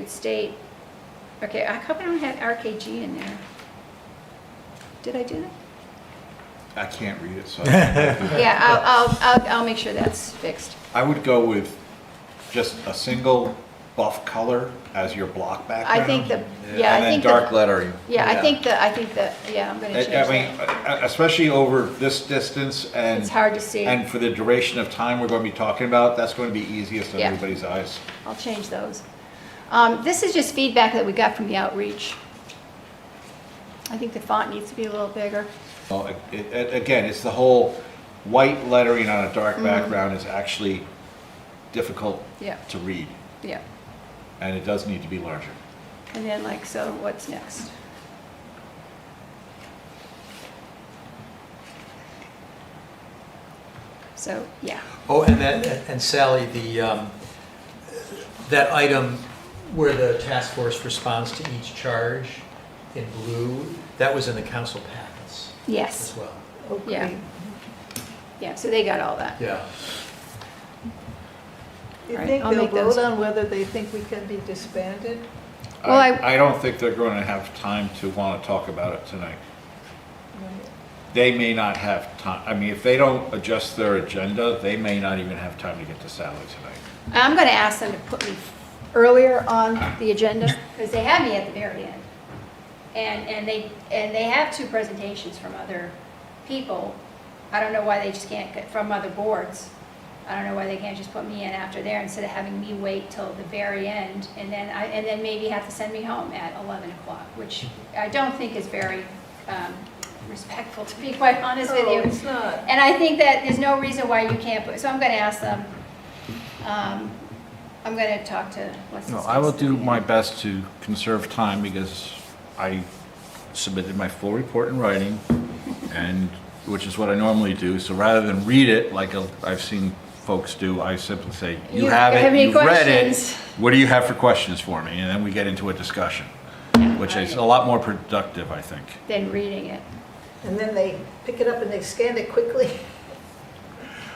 state. Okay, I hope I don't have RKG in there. Did I do that? I can't read it, so. Yeah, I'll make sure that's fixed. I would go with just a single buff color as your block background. I think the, Yeah, I and then think dark the, lettering. yeah, I think the, yeah, I'm gonna change I mean, that. especially over this distance and. It's hard to see. And for the duration of time we're going to be talking about, that's going to be easiest on Yeah. everybody's eyes. I'll change those. This is just feedback that we got from the outreach. I think the font needs to be a little bigger. Well, again, it's the whole white lettering on a dark background is actually difficult Yeah. to read, Yeah. and it does need to be larger. And then like, so what's next? So, yeah. Oh, and Sally, that item where the task force responds to each charge in blue, that was in the council packets Yes. as well. Yeah. Okay. Yeah, so they got all that. Yeah. You All right, think I'll they'll make those. vote on whether they think we can be disbanded? Well, I don't think they're going to have time to want to talk about it tonight. They may not have time, I mean, if they don't adjust their agenda, they may not even have time to get to Sally tonight. I'm going to ask them to put me earlier on the agenda, because they have me at the very end. And they have 2 presentations from other people. I don't know why they just can't get from other boards. I don't know why they can't just put me in after there instead of having me wait till the very end and then maybe have to send me home at 11 o'clock, which I don't think is very respectful, to be quite honest with Oh, you. it's not. And I think that there's no reason why you can't put, so I'm going to ask them. I'm going to talk to, what's his No, face? I will do my best to conserve time because I submitted my full report in writing, and, which is what I normally do. So rather than read it like I've seen folks do, I simply say, you have it, any you've read it. questions? What do you have for questions for me? And then we get into a discussion, which is a lot more productive, I think. Than reading it. And then they pick it up and they scan it quickly?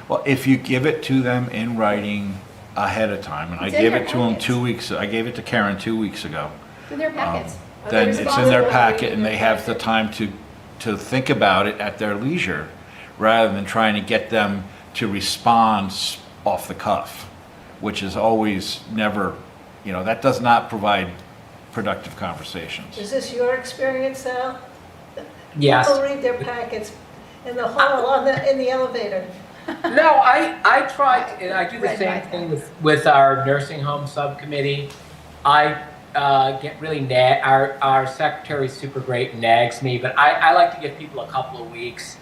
Well, if you give it to them in writing ahead of time, and I It's in gave their it to them packets. 2 weeks, I gave it to Karen 2 weeks ago. In their packets. Are Then they it's in responsible their for packet reading and their they have the packet? time to think about it at their leisure, rather than trying to get them to respond off the cuff, which is always never, that does not provide productive conversations. Is this your experience, Sal? Yes. People read their packets in the hall, in the elevator. No, I try, and I do the Read same my thing with our nursing home subcommittee. I get really our secretary's super great and nags me, but I like to give people a couple of weeks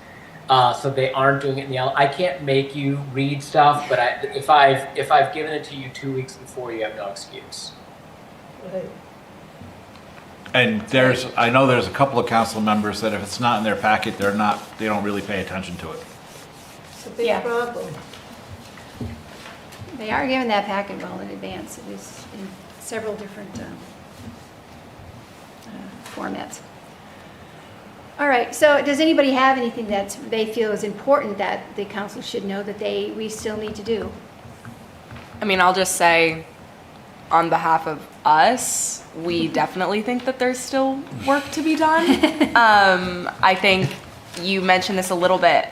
so they aren't doing it in the I can't make you read stuff, but if I've given it to you 2 weeks before, you have no excuse. Right. And I know there's a couple of council members that if it's not in their packet, they don't really pay attention to it. It's a big Yeah. problem. They are given that packet well in advance. It is in several different formats. All right, so does anybody have anything that they feel is important that the council should know that we still need to do? I mean, I'll just say, on behalf of us, we definitely think that there's still work to be done. I think you mentioned this a little bit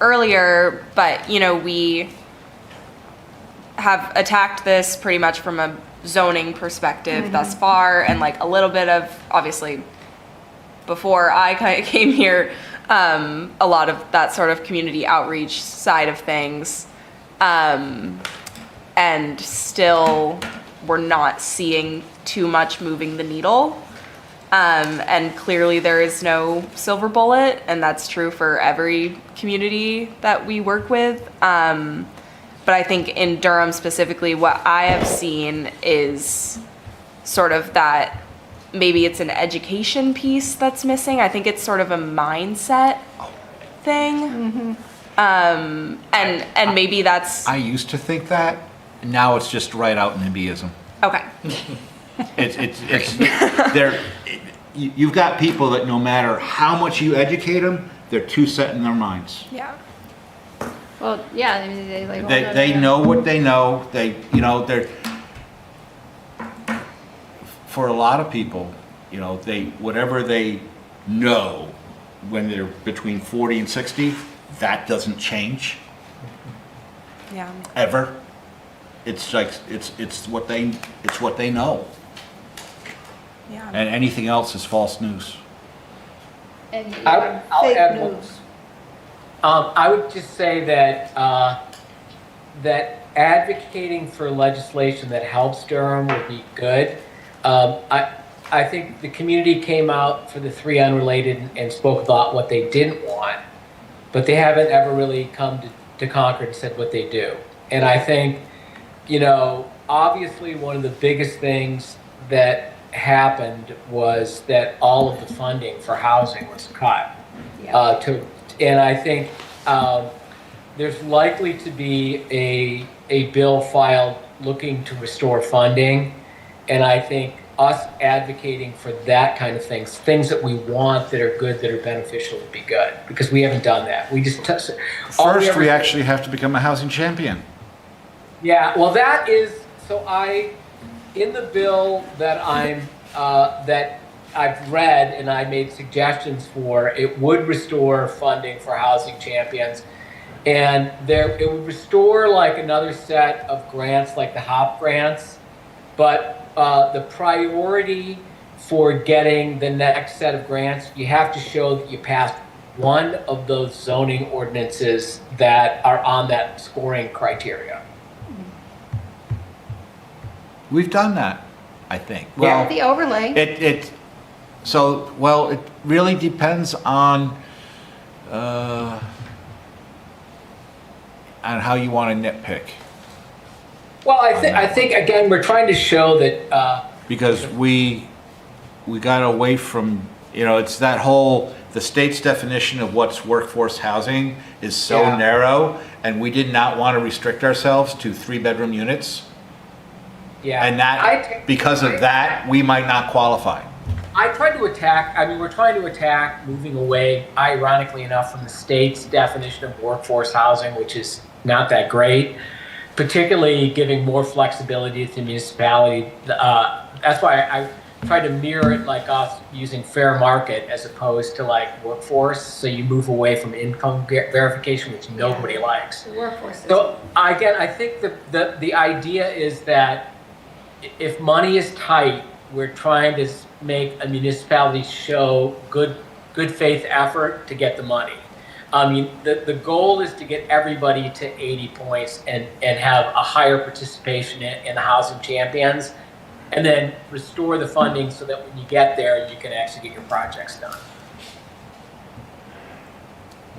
earlier, but, we have attacked this pretty much from a zoning perspective thus far, and like a little bit of, obviously, before I kind of came here, a lot of that sort of community outreach side of things. And still, we're not seeing too much moving the needle. And clearly there is no silver bullet, and that's true for every community that we work with. But I think in Durham specifically, what I have seen is sort of that maybe it's an education piece that's missing. I think it's sort of a mindset thing. And maybe that's I used to think that, and now it's just right out NIMBYism. okay. You've got people that no matter how much you educate them, they're too set in their minds. Yeah. Well, yeah, I mean, they like. They know what they know. They're, for a lot of people, whatever they know when they're between 40 and 60, that doesn't change Yeah. ever. It's like, it's what they know. Yeah. And anything else is false news. And I'll Fake add one. news. I would just say that that advocating for legislation that helps Durham would be good. I think the community came out for the 3 unrelated and spoke about what they didn't want, but they haven't ever really come to Concord and said what they do. And I think, obviously one of the biggest things that happened was that all of the funding for housing was cut. Yeah. And I think there's likely to be a bill filed looking to restore funding. And I think us advocating for that kind of things that we want that are good, that are beneficial would be good, because we haven't done that. We just, First, we actually have to become a housing champion. yeah, well, that is, so in the bill that that I've read and I made suggestions for, it would restore funding for housing champions. And it would restore like another set of grants, like the HOP grants, but the priority for getting the next set of grants, you have to show that you passed one of those zoning ordinances that are on that scoring criteria. We've done that, I think. Yeah, Well, the overlay. it really depends on how you want to nitpick. Well, I think again, we're trying to show that, Because we got away from, it's that whole, the state's definition of what's workforce housing is so Yeah. narrow, and we did not want to restrict ourselves to 3-bedroom units. yeah. And that, because of that, we might not qualify. I tried to attack, we're trying to attack moving away, ironically enough, from the state's definition of workforce housing, which is not that great, particularly giving more flexibility to the municipality. That's why I tried to mirror it like us using fair market as opposed to like workforce. So you move away from income verification, which nobody likes. The workforce. So again, I think the idea is that if money is tight, we're trying to make a municipality show good faith effort to get the money. The goal is to get everybody to 80 points and have a higher participation in the housing champions, and then restore the funding so that when you get there, you can actually get your projects done.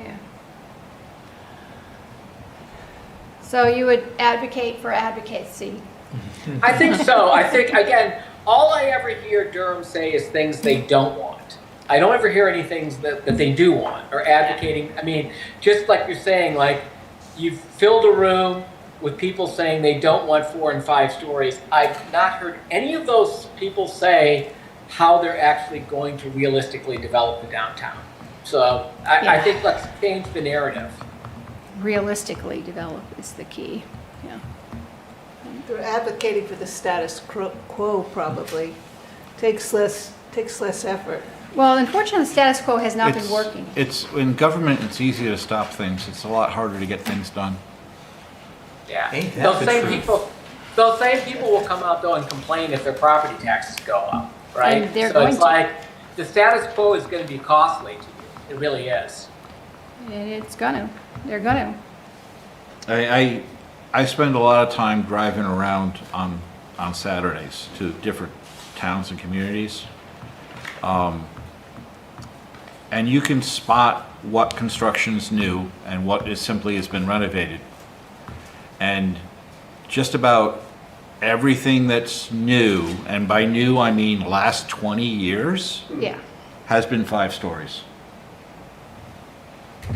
Yeah. So you would advocate for advocacy? I think so. I think, again, all I ever hear Durham say is things they don't want. I don't ever hear any things that they do want or advocating. I mean, just like you're saying, like you've filled a room with people saying they don't want 4 and 5 stories. I've not heard any of those people say how they're actually going to realistically develop the downtown. So I think let's change the narrative. Realistically develop is the key. Yeah. They're advocating for the status quo probably. Takes less effort. Well, unfortunately, the status quo has not been It's- working. It's, in government, it's easy to stop things. It's a lot harder to get things done. Yeah. Ain't that Those the same truth? people will come out though and complain if their property taxes go up, right? And they're so going it's to. like the status quo is going to be costly to you. It really is. And it's gonna. They're gonna. I spend a lot of time driving around on Saturdays to different towns and communities. And you can spot what construction's new and what is simply has been renovated. And just about everything that's new, and by new I mean last 20 years, Yeah. has been 5 stories.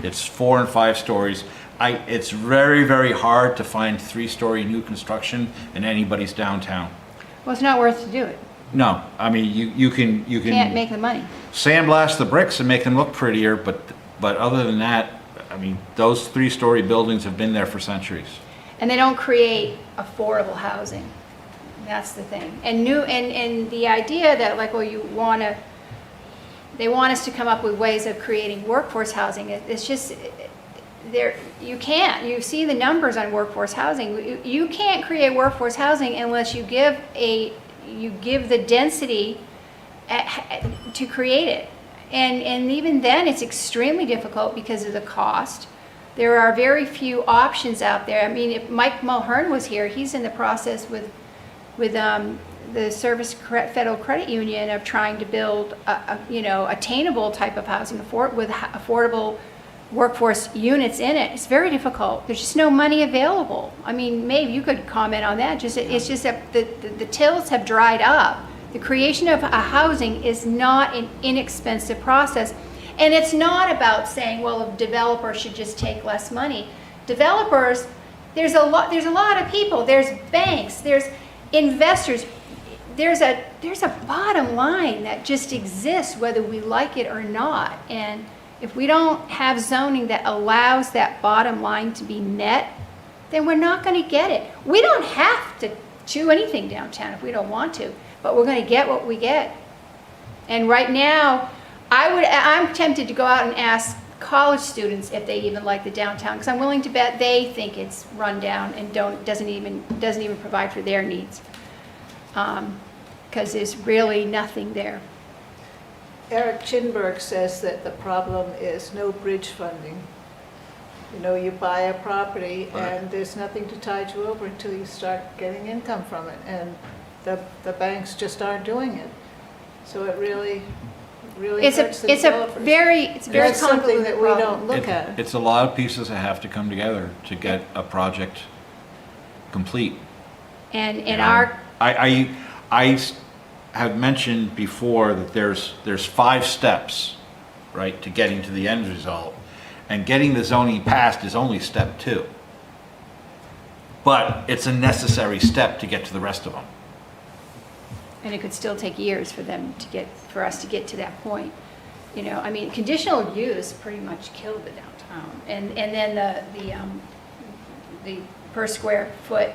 It's 4 and 5 stories. It's very, very hard to find 3-story new construction in anybody's downtown. Well, it's not worth to do it. No, I mean, you can Can't make the money. sandblast the bricks and make them look prettier, but other than that, I mean, those 3-story buildings have been there for centuries. And they don't create affordable housing. That's the thing. And the idea that like, well, they want us to come up with ways of creating workforce housing. It's just, you can't. You see the numbers on workforce housing. You can't create workforce housing unless you give the density to create it. And even then, it's extremely difficult because of the cost. There are very few options out there. I mean, if Mike Mulhern was here, he's in the process with the Service Federal Credit Union of trying to build attainable type of housing with affordable workforce units in it. It's very difficult. There's just no money available. I mean, maybe you could comment on that. It's just that the tills have dried up. The creation of a housing is not an inexpensive process. And it's not about saying, well, a developer should just take less money. developers, there's a lot of people, there's banks, there's investors. There's a bottom line that just exists whether we like it or not. And if we don't have zoning that allows that bottom line to be met, then we're not going to get it. We don't have to chew anything downtown if we don't want to, but we're going to get what we get. And right now, I'm tempted to go out and ask college students if they even like the downtown, because I'm willing to bet they think it's run down and doesn't even provide for their needs, because there's really nothing there. Eric Chinberg says that the problem is no bridge funding. You know, you buy a property and there's nothing to tide you over until you start getting income from it, and the banks just aren't doing it. So it really hurts the developers. It's very That's something convoluted that we problem. don't look at. It's a lot of pieces that have to come together to get a project complete. And our I have mentioned before that there's 5 steps, right, to getting to the end result. And getting the zoning passed is only step 2. But it's a necessary step to get to the rest of them. And it could still take years for us to get to that point. You know, I mean, conditional use pretty much killed the downtown. And then the per square foot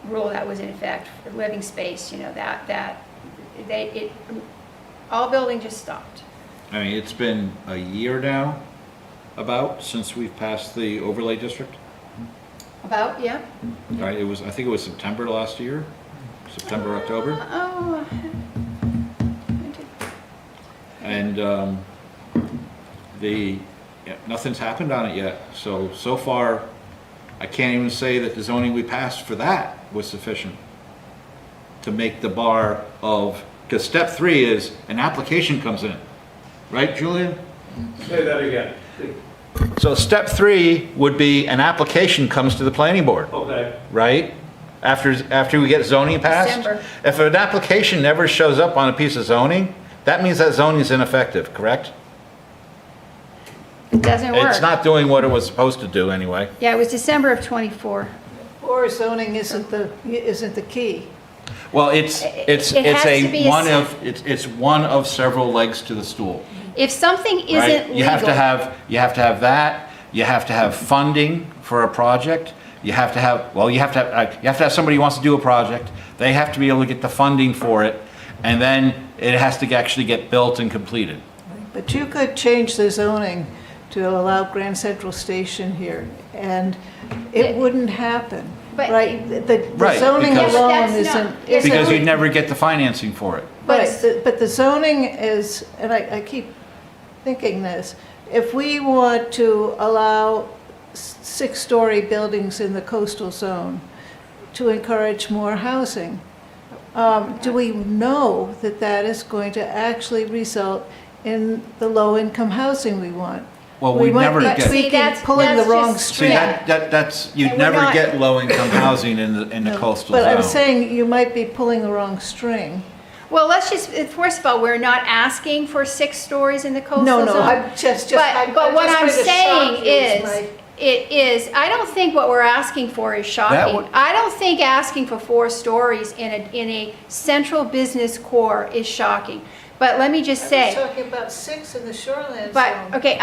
rule that was in effect for living space, you know, all building just stopped. I mean, it's been a year now, since we've passed the overlay district. About, yeah? Right, I think it was September last year, September, October. Oh. And nothing's happened on it yet. So far, I can't even say that the zoning we passed for that was sufficient to make the bar of, because step 3 is an application comes in. Right, Julian? Say that again. So step 3 would be an application comes to the planning board, Okay. right? After we get zoning passed? December. If an application never shows up on a piece of zoning, that means that zoning is ineffective, correct? It doesn't work. It's not doing what it was supposed to do anyway. Yeah, it was December of '24. Or zoning isn't the key. Well, it's has to be it's one of several legs to the stool. If something Right? isn't legal. You have to have that. You have to have funding for a project. You have to have somebody who wants to do a project. They have to be able to get the funding for it, and then it has to actually get built and completed. But you could change the zoning to allow Grand Central Station here, and it wouldn't happen, But- right? The Right, zoning because- Yeah, but alone that's not- isn't. Because you'd never get the financing for it. Right, but the zoning is, and I keep thinking this, if we want to allow 6-story buildings in the coastal zone to encourage more housing, do we know that that is going to actually result in the low-income housing we want? Well, We we'd might never be get. See, tweaking, pulling the that's wrong just- See, string. that's, you'd And we're never not- get low-income housing in the coastal But I'm zone. saying you might be pulling the wrong string. Well, let's just, first of all, we're not asking for 6 stories in the coastal No, zone. I'm just. But what I'm saying is, my- I don't think what we're asking for is That shocking. would- I don't think asking for 4 stories in a central business core is shocking. But let me just I say. was talking about 6 in the shoreline But, zone. okay,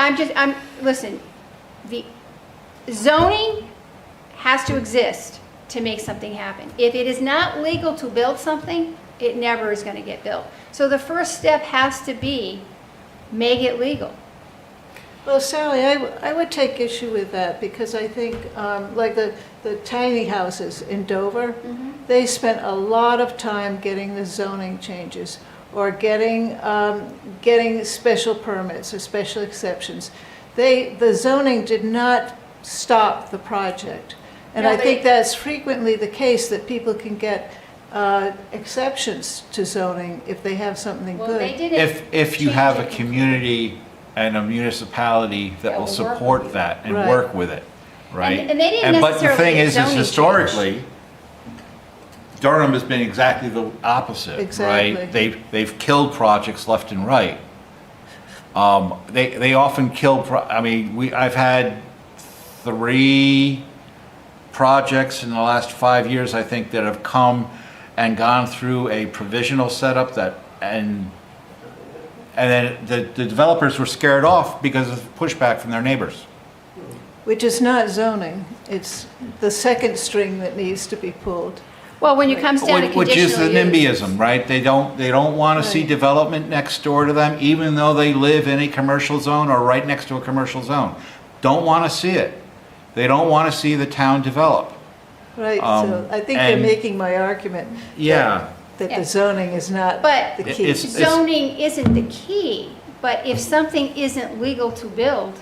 listen, the zoning has to exist to make something happen. If it is not legal to build something, it never is gonna get built. So the first step has to be, make it legal. Well, Sally, I would take issue with that because I think, like the tiny houses in Dover, they spent a lot of time getting the zoning changes or getting special permits or special exceptions. The zoning did not stop the project. And No, I think that's frequently the case, that people can get exceptions to zoning if they have something Well, they good. didn't. If you have a change it. community and a municipality that That will will work support with that and Right. work with it, right? And they didn't But the necessarily thing get is zoning historically, Durham has been exactly the opposite, Exactly. right? They've killed projects left and right. They often kill, I mean, I've had 3 projects in the last 5 years, I think, that have come and gone through a provisional setup and then the developers were scared off because of pushback from their neighbors. Which is not zoning. It's the second string that needs to be pulled. Well, when it comes down to Which is the conditional use. NIMBYism, right? They don't want to see Right. development next door to them, even though they live in a commercial zone or right next to a commercial zone. Don't want to see it. They don't want to see the town develop. Right, so I think you're and- making my argument. Yeah. That Yeah. the zoning is not But the key. It's- zoning isn't the key, but if something isn't legal to build,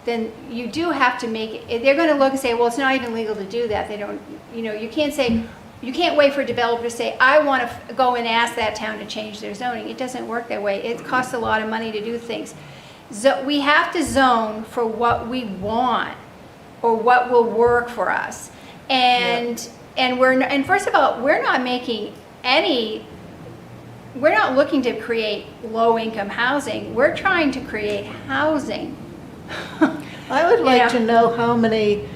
then you do have to make it, they're gonna look and say, well, it's not even legal to do that. They don't, you can't say, you can't wait for a developer to say, I want to go and ask that town to change their zoning. It doesn't work that way. It costs a lot of money to do things. We have to zone for what we want or what will work for us. And first of all, we're not looking to create low-income housing. We're trying to create housing. I would like Yeah. to know how many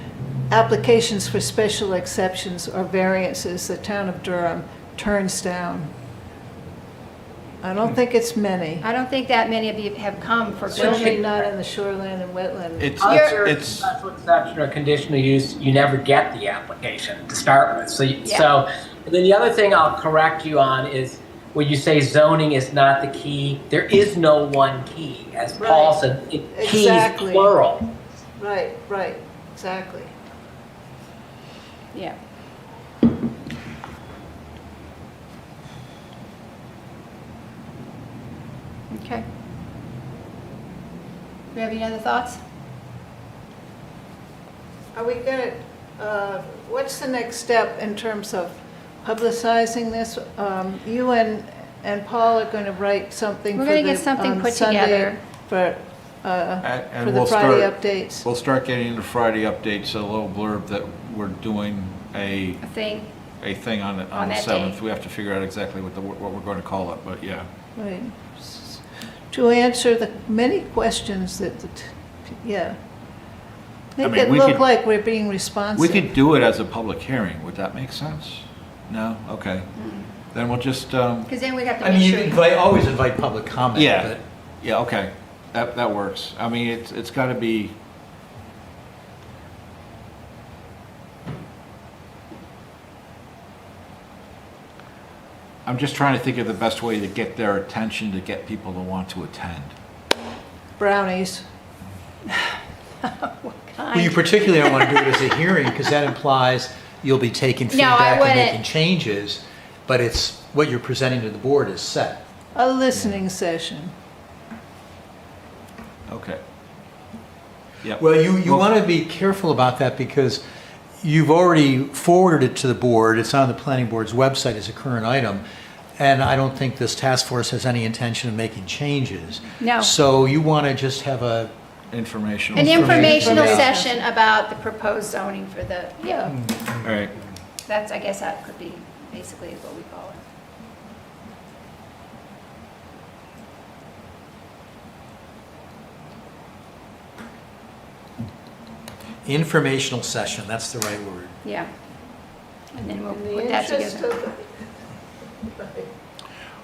applications for special exceptions or variances the town of Durham turns down. I don't think it's many. I don't think that many of you have come for Certainly building. not in the shoreline and wetland. Under It's special exception or conditional use, you never get the application to start with. Yeah. And then the other thing I'll correct you on is when you say zoning is not the key, there is no one key. As Paul Right. said, keys Exactly. plural. Right, exactly. Yeah. Okay. Do we have any other thoughts? Are we gonna, what's the next step in terms of publicizing this? You and Paul are gonna write something We're for gonna the, get something put Sunday together. For and the we'll Friday start- updates. We'll start getting the Friday updates, a little blurb that we're doing A thing? a thing on On the that 7th. day. We have to figure out exactly what we're going to call it, but yeah. Right. To answer the many questions that, yeah. Make mean, it we look could- like we're being responsive. We could do it as a public hearing. Would that make sense? No? Okay. Then we'll just, Because then we have to I mean, make you sure. always invite public comment, yeah, but yeah, okay. That works. I mean, it's got to be, I'm just trying to think of the best way to get their attention, to get people to want to attend. Brownies. What well, you kind? particularly don't want to do it as a hearing, because that implies you'll be taking No, I feedback and wouldn't. making changes, but it's, what you're presenting to the board is set. A listening session. Okay. Yep. Well, you want to be careful about that, because you've already forwarded it to the board. It's on the planning board's website as a current item. And I don't think this task force has any intention of making changes. No. So you want to just have a, Informational. An informational Information. session about the proposed zoning for the, yeah, All right. I guess that could be basically what we call it. informational session, that's the right word. Yeah. And then we'll In the put that interest together.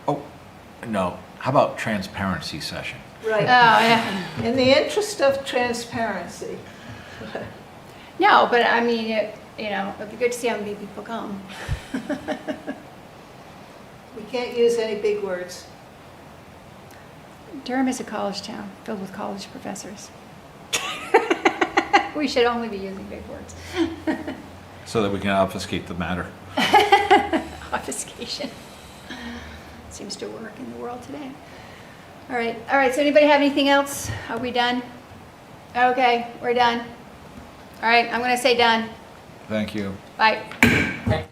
Oh, no. How about transparency session? Oh, Right. yeah. In the interest of transparency. No, but I mean, it'd be good to see how many people come. We can't use any big words. Durham is a college town filled with college professors. We should only be using big words. So that we can obfuscate the matter. Obfuscation. Seems to work in the world today. All right, so anybody have anything else? Are we done? Okay, we're done. All right, I'm gonna say done. Thank you. Bye.